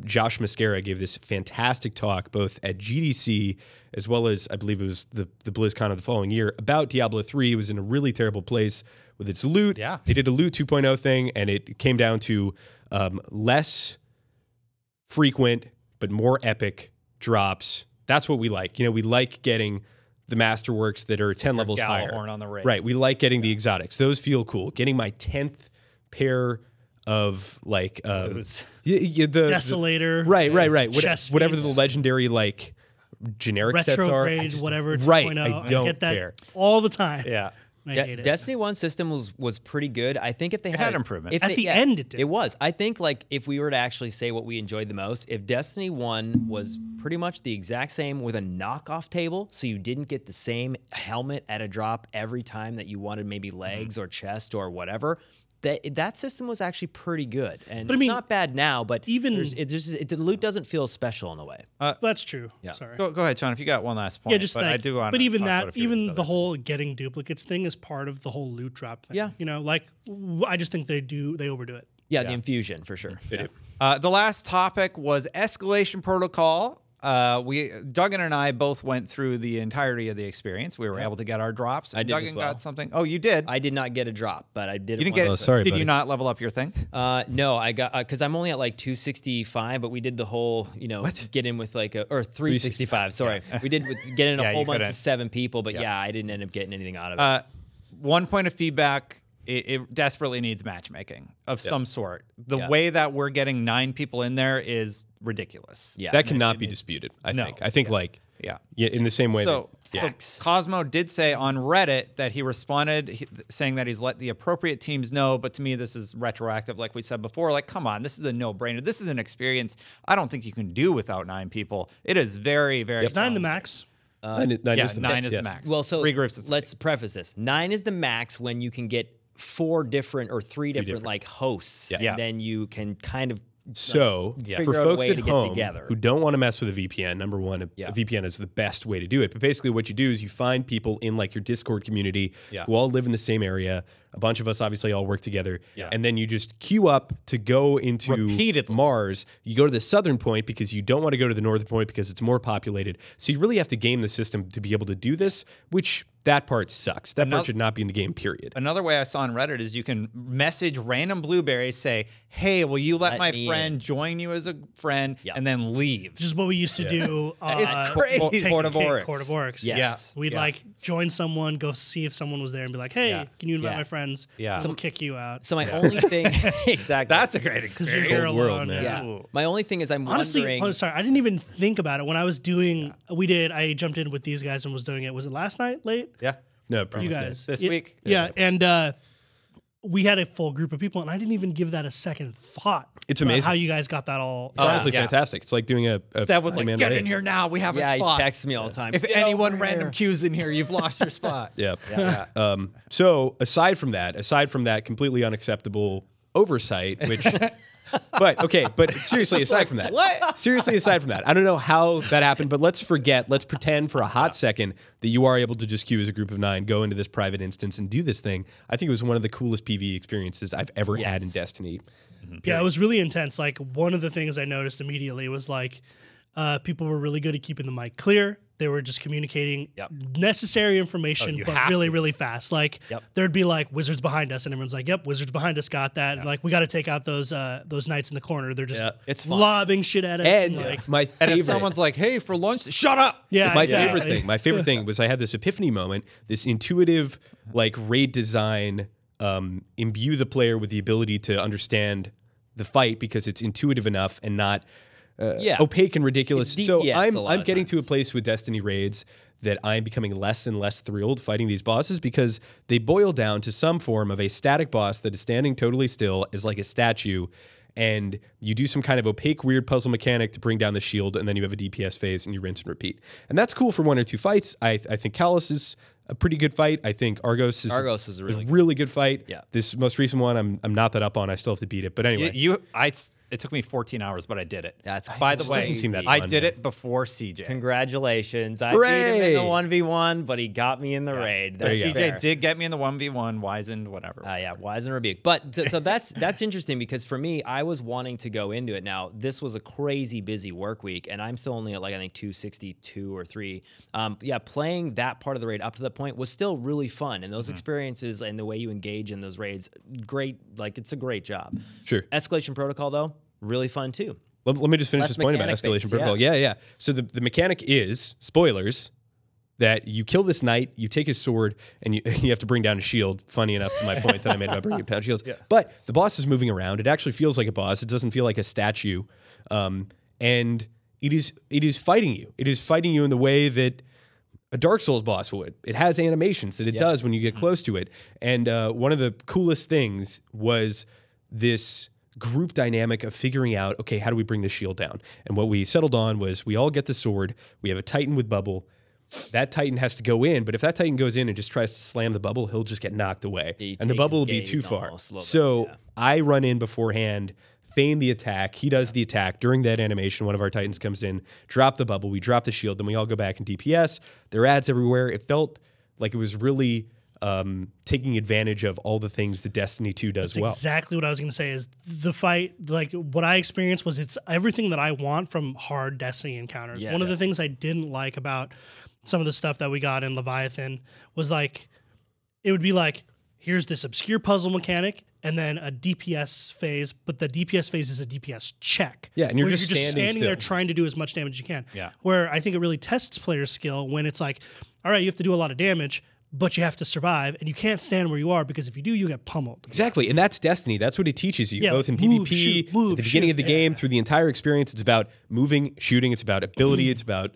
Josh Mascara gave this fantastic talk both at GDC as well as I believe it was the BlizzCon of the following year about Diablo 3. It was in a really terrible place with its loot. Yeah. They did a loot 2.0 thing, and it came down to less frequent but more epic drops. That's what we like. You know, we like getting the masterworks that are 10 levels higher. Gallahorn on the raid. Right. We like getting the exotics. Those feel cool. Getting my 10th pair of like the Desolator. Right. Whatever the piece. legendary like generic sets are. Retrograde, whatever. Right. 2.0. I don't get that care. all the time. Yeah. I hate it. Destiny 1 system was pretty good. I think if they had improvement. At the end, it did. It was. I think like if we were to actually say what we enjoyed the most, if Destiny 1 was pretty much the exact same with a knockoff table, so you didn't get the same helmet at a drop every time that you wanted maybe legs or chest or whatever, that system was actually pretty good. And But I mean, it's not bad now, but even the loot doesn't feel special in a way. That's true. Yeah. Sorry. Go ahead, Sean, if you got one last point. Yeah, just but like, I do want but even that, even even the whole getting duplicates thing is part of the whole loot drop thing. Yeah. You know, like I just think they overdo it. Yeah, the infusion for sure. The last topic was Escalation Protocol. Duggan and I both went through the entirety of the experience. We were able to get our drops. I did as Duggan well. got something. Oh, you did? I did not get a drop, but I did. You didn't get Oh, sorry, Did buddy. you not level up your thing? No, I got because I'm only at like 265, but we did the whole, get in with like or 365. Sorry, we did get in a Yeah, whole you bunch couldn't. of 7 people, but yeah, I didn't end up getting anything out of it. One point of feedback. It desperately needs matchmaking of some sort. The way that we're getting 9 people in there is ridiculous. Yeah, That cannot be disputed, I think. I think in the same way So, that so Cosmo did say on Reddit that he responded saying that he's let the appropriate teams know, but to me this is retroactive like we said before. Like, come on, this is a no-brainer. This is an experience I don't think you can do without 9 people. It is very, very Is 9 the max? nine is the nine is yes. the max. Well, so 3 groups is let's preface this. 9 is the max when you can get 4 different or 3 different like hosts, Yeah. and then you can kind of So figure for out a folks way at to get home together. who don't want to mess with a VPN, number one, a VPN is the best way to do it. But basically what you do is you find people in like your Discord community who all live in the same area. A bunch of us obviously all work together. And then you just queue up to go into Repeatedly. Mars. You go to the southern point because you don't want to go to the northern point because it's more populated. So you really have to game the system to be able to do this, which that part sucks. That part should not be in the game, period. Another way I saw on Reddit is you can message random blueberries, say, hey, will you let my me friend join you as a friend, and then leave. Which is what we used to do. It's crazy. Court of Oryx. Court of Oryx. Yes. We'd like join someone, go see if someone was there, and be like, "Hey, can you invite my friends?" Yeah. And we'll kick you out. So my only thing, exactly. That's a great Because experience. you're Cold world, alone. man. yeah. My only thing is I'm Honestly, wondering. sorry, I didn't even think about it when I was doing. I jumped in with these guys and was doing it. Was it last night late? Yeah. No, You previous day. guys This Yeah, week? Yeah, and we had a full group of people, and I didn't even give that a second thought. It's about amazing. how you guys got that all. It's honestly yeah. fantastic. It's like doing a Steph was like, man get raid. in here now. We have Yeah, a he spot. texts me all the time. If "Get anyone over random here." queues in here, you've lost your spot. Yeah. So aside from that completely unacceptable oversight, which, but seriously, aside from that, seriously, aside from that, I don't know how that happened, but let's pretend for a hot second that you are able to just queue as a group of 9, go into this private instance and do this thing. I think it was one of the coolest PvE experiences I've ever had in Destiny. Yeah, it was really intense. Like one of the things I noticed immediately was like people were really good at keeping the mic clear. they were just communicating necessary information, but really, really fast. Like there'd be like wizards behind us, and everyone's like, "Yep, wizards behind us got that." And like we got to take out those knights in the corner. They're just it's lobbing shit at us. And like, my favorite, and if someone's like, "Hey, for lunch," shut up. Yeah, my favorite thing was I had this epiphany moment, this intuitive like raid design, imbue the player with the ability to understand the fight because it's intuitive enough and not opaque and ridiculous. So I'm getting to a place with Destiny raids that I'm becoming less and less thrilled fighting these bosses because they boil down to some form of a static boss that is standing totally still as like a statue, and you do some kind of opaque, weird puzzle mechanic to bring down the shield, and then you have a DPS phase and you rinse and repeat. And that's cool for 1 or 2 fights. I think Callus is a pretty good fight. I think Argos is a really good fight. Yeah. This most recent one, I'm not that up on. I still have to beat it. But anyway. It took me 14 hours, but I did it. That's by the way, doesn't seem that I fun, did man. it before CJ. Congratulations. I Hooray! beat him in the 1v1, but he got me in the raid. That's CJ did get me in the 1v1, wizened, whatever. Yeah, wise and rebuke. But so that's interesting because for me, I was wanting to go into it. Now, this was a crazy busy work week, and I'm still only at like I think 262 or 3. Playing that part of the raid up to that point was still really fun, and those experiences and the way you engage in those raids, great. Like it's a great job. Sure. Escalation Protocol though, really fun too. Let me just finish this point about Escalation Protocol. Yeah. So the mechanic is, spoilers, that you kill this knight, you take his sword, and you have to bring down a shield. Funny enough to my point that I made about bringing down shields. But the boss is moving around. It actually feels like a boss. It doesn't feel like a statue. And it is fighting you. It is fighting you in the way that a Dark Souls boss would. It has animations that it does when you get close to it. And one of the coolest things was this group dynamic of figuring out, okay, how do we bring this shield down? And what we settled on was we all get the sword. We have a Titan with bubble. That Titan has to go in, but if that Titan goes in and just tries to slam the bubble, he'll just get knocked away. And the bubble will be too far. So I run in beforehand, feign the attack. He does the attack. During that animation, one of our Titans comes in, drop the bubble, we drop the shield, then we all go back in DPS. There are ads everywhere. It felt like it was really taking advantage of all the things that Destiny 2 does well. Exactly what I was going to say is the fight, like what I experienced was it's everything that I want from hard Destiny encounters. One of the things I didn't like about some of the stuff that we got in Leviathan was like, it would be like, here's this obscure puzzle mechanic and then a DPS phase, but the DPS phase is a DPS check. Yeah, and you're just standing there trying to do as much damage as you can. Yeah. Where I think it really tests player skill when it's like, all right, you have to do a lot of damage, but you have to survive, and you can't stand where you are because if you do, you get pummeled. Exactly, and that's Destiny. That's what it teaches you, both in move, PvP, shoot, at the beginning of the game, through the entire experience. It's about moving, shooting. It's about ability. It's about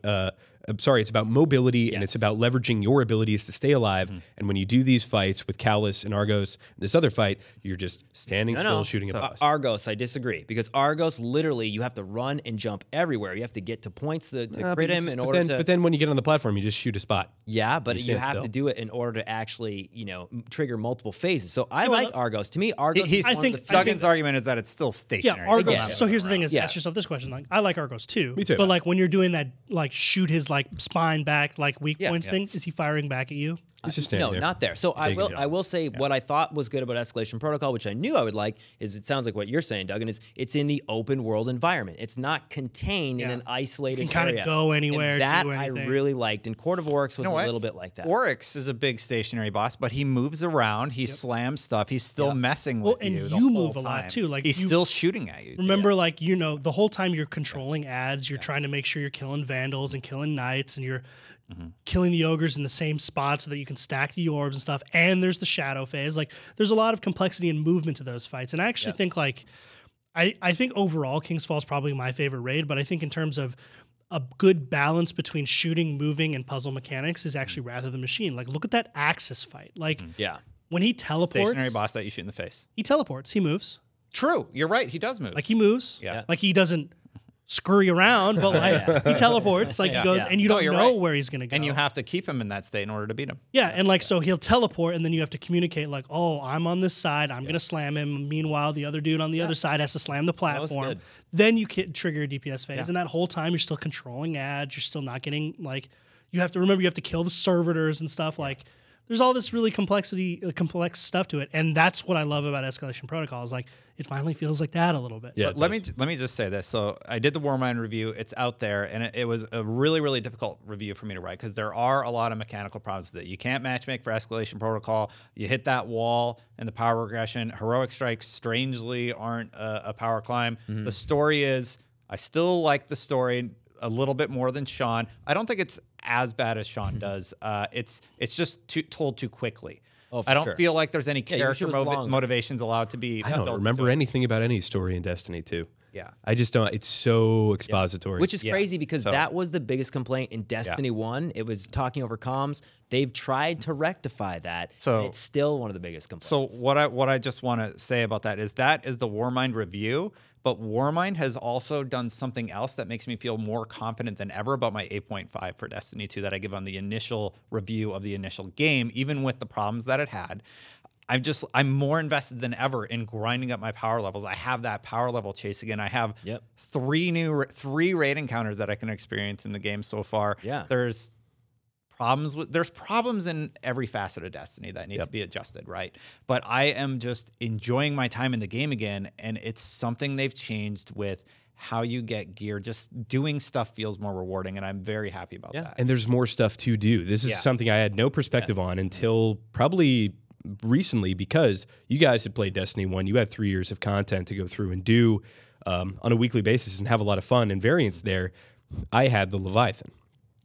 it's about mobility, and it's about leveraging your abilities to stay alive. And when you do these fights with Callus and Argos, this other fight, you're just standing still, shooting a boss. Argos, I disagree, because Argos, literally, you have to run and jump everywhere. You have to get to points to crit him in order to... But then when you get on the platform, you just shoot a spot. Yeah, but you have to do it in order to actually, trigger multiple phases. So I like Argos. To me, Argos is one of the... Duggan's argument is that it's still stationary. Yeah, Argos. So here's the thing: is ask yourself this question. Like, I like Argos too. Me too. But like when you're doing that, like shoot his like spine back, like weak points thing, is he firing back at you? No, not there. So I will say what I thought was good about Escalation Protocol, which I knew I would like, is it sounds like what you're saying, Duggan, is it's in the open world environment. It's not contained in an isolated area. You can kind of go anywhere, and that do anything. I really liked. And Court of Oryx was a little bit like that. Oryx is a big stationary boss, but he moves around. He slams stuff. He's still messing with you. And the you whole move a lot time. too. Like he's still shooting at you. Remember, like the whole time you're controlling ads, you're trying to make sure you're killing vandals and killing knights, and you're killing the ogres in the same spot so that you can stack the orbs and stuff. And there's the shadow phase. Like there's a lot of complexity and movement to those fights. And I actually think like I think overall King's Fall is probably my favorite raid, but I think in terms of a good balance between shooting, moving, and puzzle mechanics is actually Wrath of the Machine. Like look at that Axis fight. Like when he teleports, stationary boss that you shoot in the face. He teleports. He moves. True, you're right. He does move. Like he moves. Yeah. Like he doesn't scurry around, but like he teleports, like he goes, and you don't know where he's gonna go. And you have to keep him in that state in order to beat him. Yeah, and like so he'll teleport, and then you have to communicate like, oh, I'm on this side, I'm gonna slam him. Meanwhile, the other dude on the other side has to slam the platform. Then you can trigger a DPS phase, and that whole time you're still controlling ads. You're still not getting like you have to remember you have to kill the servitors and stuff like. there's all this really complex stuff to it, and that's what I love about Escalation Protocol. Is like it finally feels like that a little bit. Yeah, let me just say this. So I did the Warmind review. It's out there, and it was a really, really difficult review for me to write because there are a lot of mechanical problems that you can't matchmake for Escalation Protocol. You hit that wall and the power regression. Heroic strikes strangely aren't a power climb. The story is, I still like the story a little bit more than Sean. I don't think it's as bad as Sean does. It's just told too quickly. Oh, I don't sure. feel like there's any character longer. motivations allowed to be. I don't remember anything about any story in Destiny 2. Yeah. I just don't. It's so expository. Which is crazy because that was the biggest complaint in Destiny 1. It was talking over comms. They've tried to rectify that. So and it's still one of the biggest complaints. So what I just want to say about that is the Warmind review, but Warmind has also done something else that makes me feel more confident than ever about my 8.5 for Destiny 2 that I give on the initial review of the initial game, even with the problems that it had. I'm more invested than ever in grinding up my power levels. I have that power level chase again. I have three raid encounters that I can experience in the game so far. Yeah. There's problems in every facet of Destiny that need to be adjusted, right? But I am just enjoying my time in the game again, and it's something they've changed with how you get gear. Just doing stuff feels more rewarding, and I'm very happy about that. And there's more stuff to do. This is something I had no perspective on until probably recently, because you guys had played Destiny 1. You had 3 years of content to go through and do on a weekly basis and have a lot of fun and variance there. I had the Leviathan.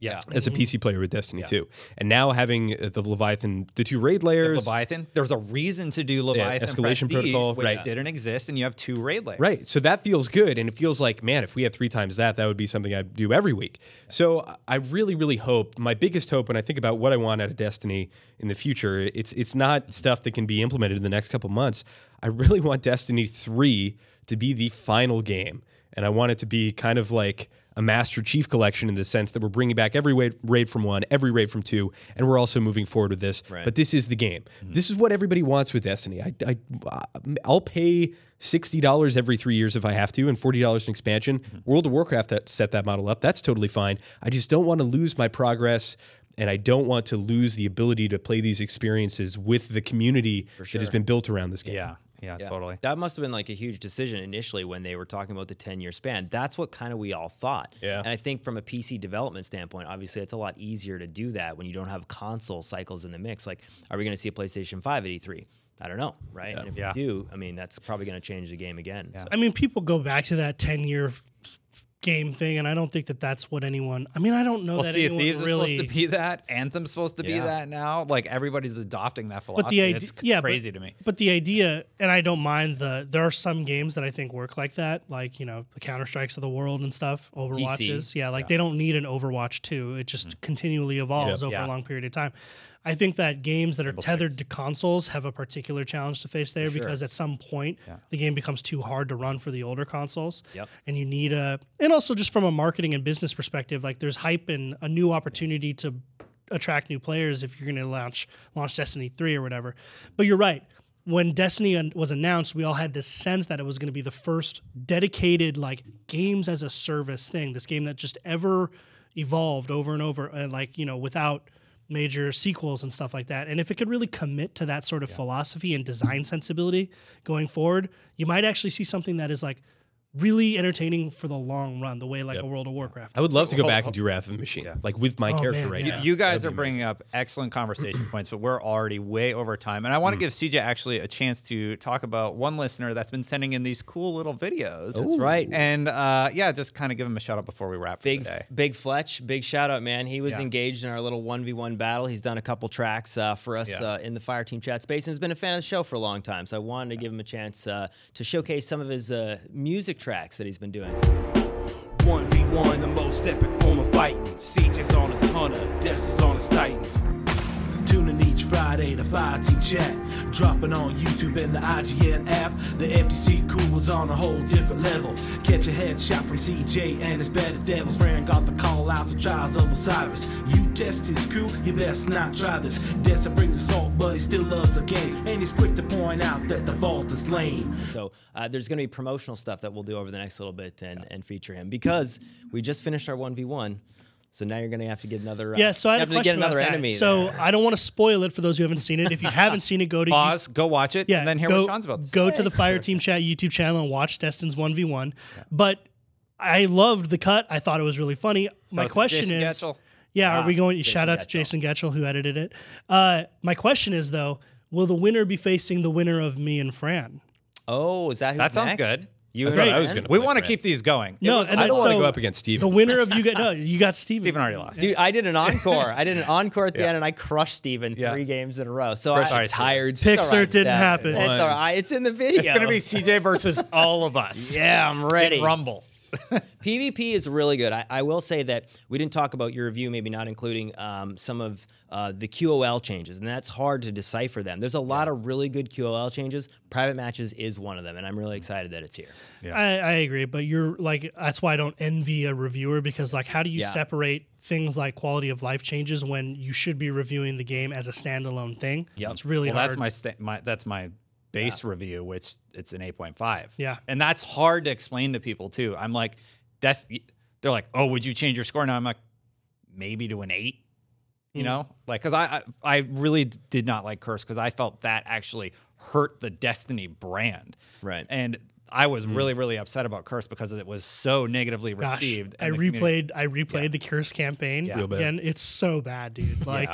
Yeah. As a PC player with Destiny 2. And now having the Leviathan, the 2 raid layers. Leviathan, there's a reason to do Leviathan Escalation Prestige, Protocol, which didn't exist, and you have 2 raid layers. Right. So that feels good. And it feels like, man, if we had 3 times that would be something I'd do every week. So I really, really hope, my biggest hope when I think about what I want out of Destiny in the future, it's not stuff that can be implemented in the next couple months. I really want Destiny 3 to be the final game. And I want it to be kind of like a Master Chief collection in the sense that we're bringing back every raid from 1, every raid from 2, and we're also moving forward with this. Right. But this is the game. This is what everybody wants with Destiny. I'll pay $60 every 3 years if I have to, and $40 in expansion. World of Warcraft that set that model up. That's totally fine. I just don't want to lose my progress, and I don't want to lose the ability to play these experiences with the community that has been built around this game. Yeah, totally. That must have been like a huge decision initially when they were talking about the 10-year span. That's what kind of we all thought. Yeah. And I think from a PC development standpoint, obviously it's a lot easier to do that when you don't have console cycles in the mix. Like, are we going to see a PlayStation 5 at E3? I don't know, right? And if we do, I mean, that's probably going to change the game again. So. I mean, people go back to that 10-year game thing, and I don't think that that's what anyone. I mean, I don't know that Sea of anyone Thieves really is supposed to be that. Anthem's supposed to be that now. Like everybody's adopting that philosophy. But the idea, it's crazy to me. But the idea, and I don't mind there are some games that I think work like that, like the Counter-Strikes of the world and stuff, Overwatches. PC. They don't need an Overwatch 2. It just continually evolves over a long period of time. I think that games that are tethered to consoles have a particular challenge to face there because at some point the game becomes too hard to run for the older consoles. And you need and also just from a marketing and business perspective, like there's hype and a new opportunity to attract new players if you're going to launch Destiny 3 or whatever. But you're right. When Destiny was announced, we all had this sense that it was going to be the first dedicated like games as a service thing, this game that just ever evolved over and over and without major sequels and stuff like that. And if it could really commit to that sort of philosophy and design sensibility going forward, you might actually see something that is like really entertaining for the long run, the way a World of Warcraft. I would love to go back and do Wrath of the Machine, like with my character right now. You guys are bringing up excellent conversation points, but we're already way over time. And I want to give CJ actually a chance to talk about one listener that's been sending in these cool little videos. That's right. And just kind of give him a shout out before we wrap for the day. Big Fletch, big shout out, man. He was engaged in our little 1v1 battle. He's done a couple tracks for us in the Fireteam chat space, and has been a fan of the show for a long time. So I wanted to give him a chance to showcase some of his music tracks that he's been doing. 1v1, the most epic form of fighting. Siege is on his hunter, Death is on his titan. Tune in each Friday to Fireteam chat, dropping on YouTube and the IGN app. The FTC crew is on a whole different level. Catch a headshot from CJ and his better devils. Friend got the call outs of Trials of Osiris. You test his crew, you best not try this. Death brings assault, but he still loves the game, and he's quick to point out that the vault is lame. So there's going to be promotional stuff that we'll do over the next little bit and feature him, because we just finished our 1v1. So now you're going to have to get another. Yeah, so I had a have to question get another about that. enemy. So there. I don't want to spoil it for those who haven't seen it. If you haven't seen it, go to Pause, go watch it, and then hear what Sean's about to say. Go to the Fireteam Chat YouTube channel and watch Destin's 1v1. Yeah. But I loved the cut. I thought it was really funny. My question is, Getchell. Are we going? Shout out Getchell. to Jason Getchell who edited it. My question is though, will the winner be facing the winner of me and Fran? Oh, is that who's That sounds next? good. You I and thought Fran? I was going to. We want to keep these going. No, I don't want to go up against Steven. The winner of you got Steven. Steven already lost. Dude, I did an encore. I did an encore at the end, and I crushed Steven 3 games in a row. So Sorry, tired. Pixar didn't happen. It's all right. It's in the video. It's going to be CJ versus all of us. Yeah, I'm ready. In Rumble. PvP is really good. I will say that we didn't talk about your review, maybe not including some of the QOL changes, and that's hard to decipher them. There's a lot of really good QOL changes. Private matches is one of them, and I'm really excited that it's here. Yeah. I agree, but you're like, that's why I don't envy a reviewer, because like, how do you separate things like quality of life changes when you should be reviewing the game as a standalone thing? Yep. It's really hard. That's my base review, which it's an 8.5. Yeah. And that's hard to explain to people too. I'm like, they're like, oh, would you change your score now? I'm like, maybe to an 8. You know, like, because I really did not like Curse, because I felt that actually hurt the Destiny brand. Right. And I was really, really upset about Curse because it was so negatively received. I replayed the Curse campaign Real bad. again. It's so bad, dude. Like,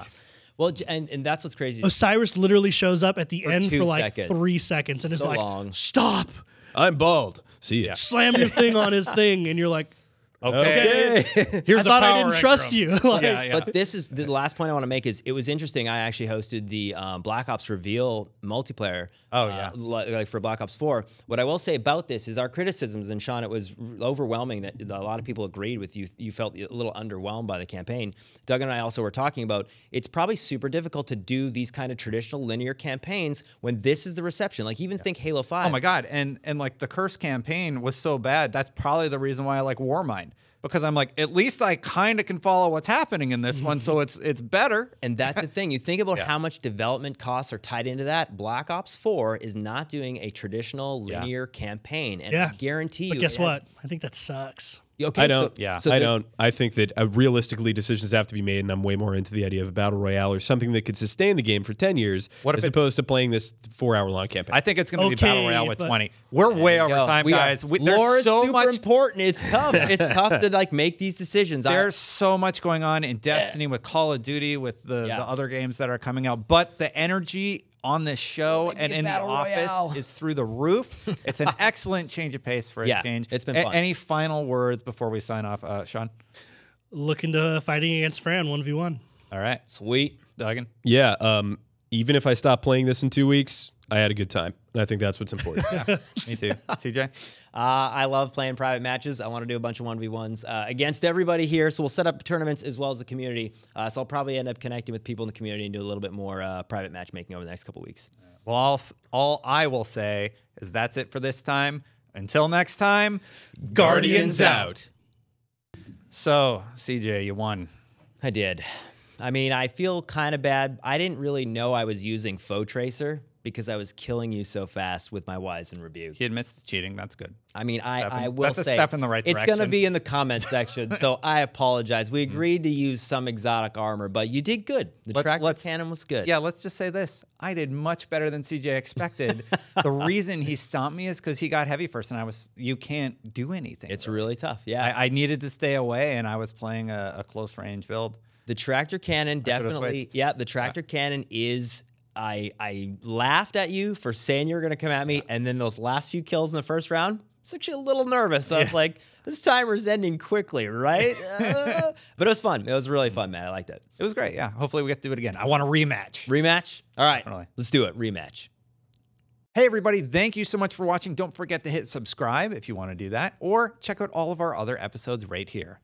Well, and that's what's crazy. Osiris literally shows up at the end 2 for like seconds. 3 seconds and is So like, long. stop, I'm bald. See ya. slam your thing on his thing, and you're like, Okay. I thought I didn't trust you. Like, But this is the last point I want to make is it was interesting. I actually hosted the Black Ops Reveal multiplayer. Like for Black Ops 4. What I will say about this is our criticisms, and Sean, it was overwhelming that a lot of people agreed with you. You felt a little underwhelmed by the campaign. Doug and I also were talking about it's probably super difficult to do these kind of traditional linear campaigns when this is the reception. Like even think Halo 5. Oh my God. And like the Curse campaign was so bad. That's probably the reason why I like Warmind. Because I'm like, at least I kind of can follow what's happening in this one, so it's better. And that's the thing. You think about how much development costs are tied into that. Black Ops 4 is not doing a traditional linear campaign. And I guarantee you. But guess what? I think that sucks. Okay, I don't. So I don't. I think that realistically decisions have to be made, and I'm way more into the idea of a battle royale or something that could sustain the game for 10 years, as opposed to playing this 4-hour-long campaign. I think it's going to be battle royale with 20. We're way over time, guys. Lore is so super much important. It's tough. It's tough to like make these decisions. There's so much going on in Destiny with Call of Duty, with the other games that are coming out, but the energy on this show and in the office is through the roof. It's an excellent change of pace for a change. It's been fun. Any final words before we sign off, Sean? Looking to fighting against Fran 1v1. All right. Sweet. Duggan? Yeah. Even if I stop playing this in 2 weeks, I had a good time. And I think that's what's important. Me too. CJ? I love playing private matches. I want to do a bunch of 1v1s against everybody here. So we'll set up tournaments as well as the community. So I'll probably end up connecting with people in the community and do a little bit more private matchmaking over the next couple weeks. Well, all I will say is that's it for this time. Until next time, Guardians out. So, CJ, you won. I did. I mean, I feel kind of bad. I didn't really know I was using Foe Tracer because I was killing you so fast with my Wise and Rebuke. He admits to cheating. That's good. I mean, I will say that's a step in the right direction. It's going to be in the comment section, so I apologize. We agreed to use some exotic armor, but you did good. The tractor cannon was good. Yeah, let's just say this. I did much better than CJ expected. The reason he stomped me is because he got heavy first, and you can't do anything. It's really tough, yeah. I needed to stay away, and I was playing a close range build. The tractor cannon definitely, the tractor cannon is... I laughed at you for saying you were going to come at me, and then those last few kills in the first round, I was actually a little nervous. I was like, this timer's ending quickly, right? But it was fun. It was really fun, man. I liked it. It was great, yeah. Hopefully we get to do it again. I want a rematch. Rematch? All right, Definitely. Let's do it. Rematch. Hey, everybody. Thank you so much for watching. Don't forget to hit subscribe if you want to do that, or check out all of our other episodes right here.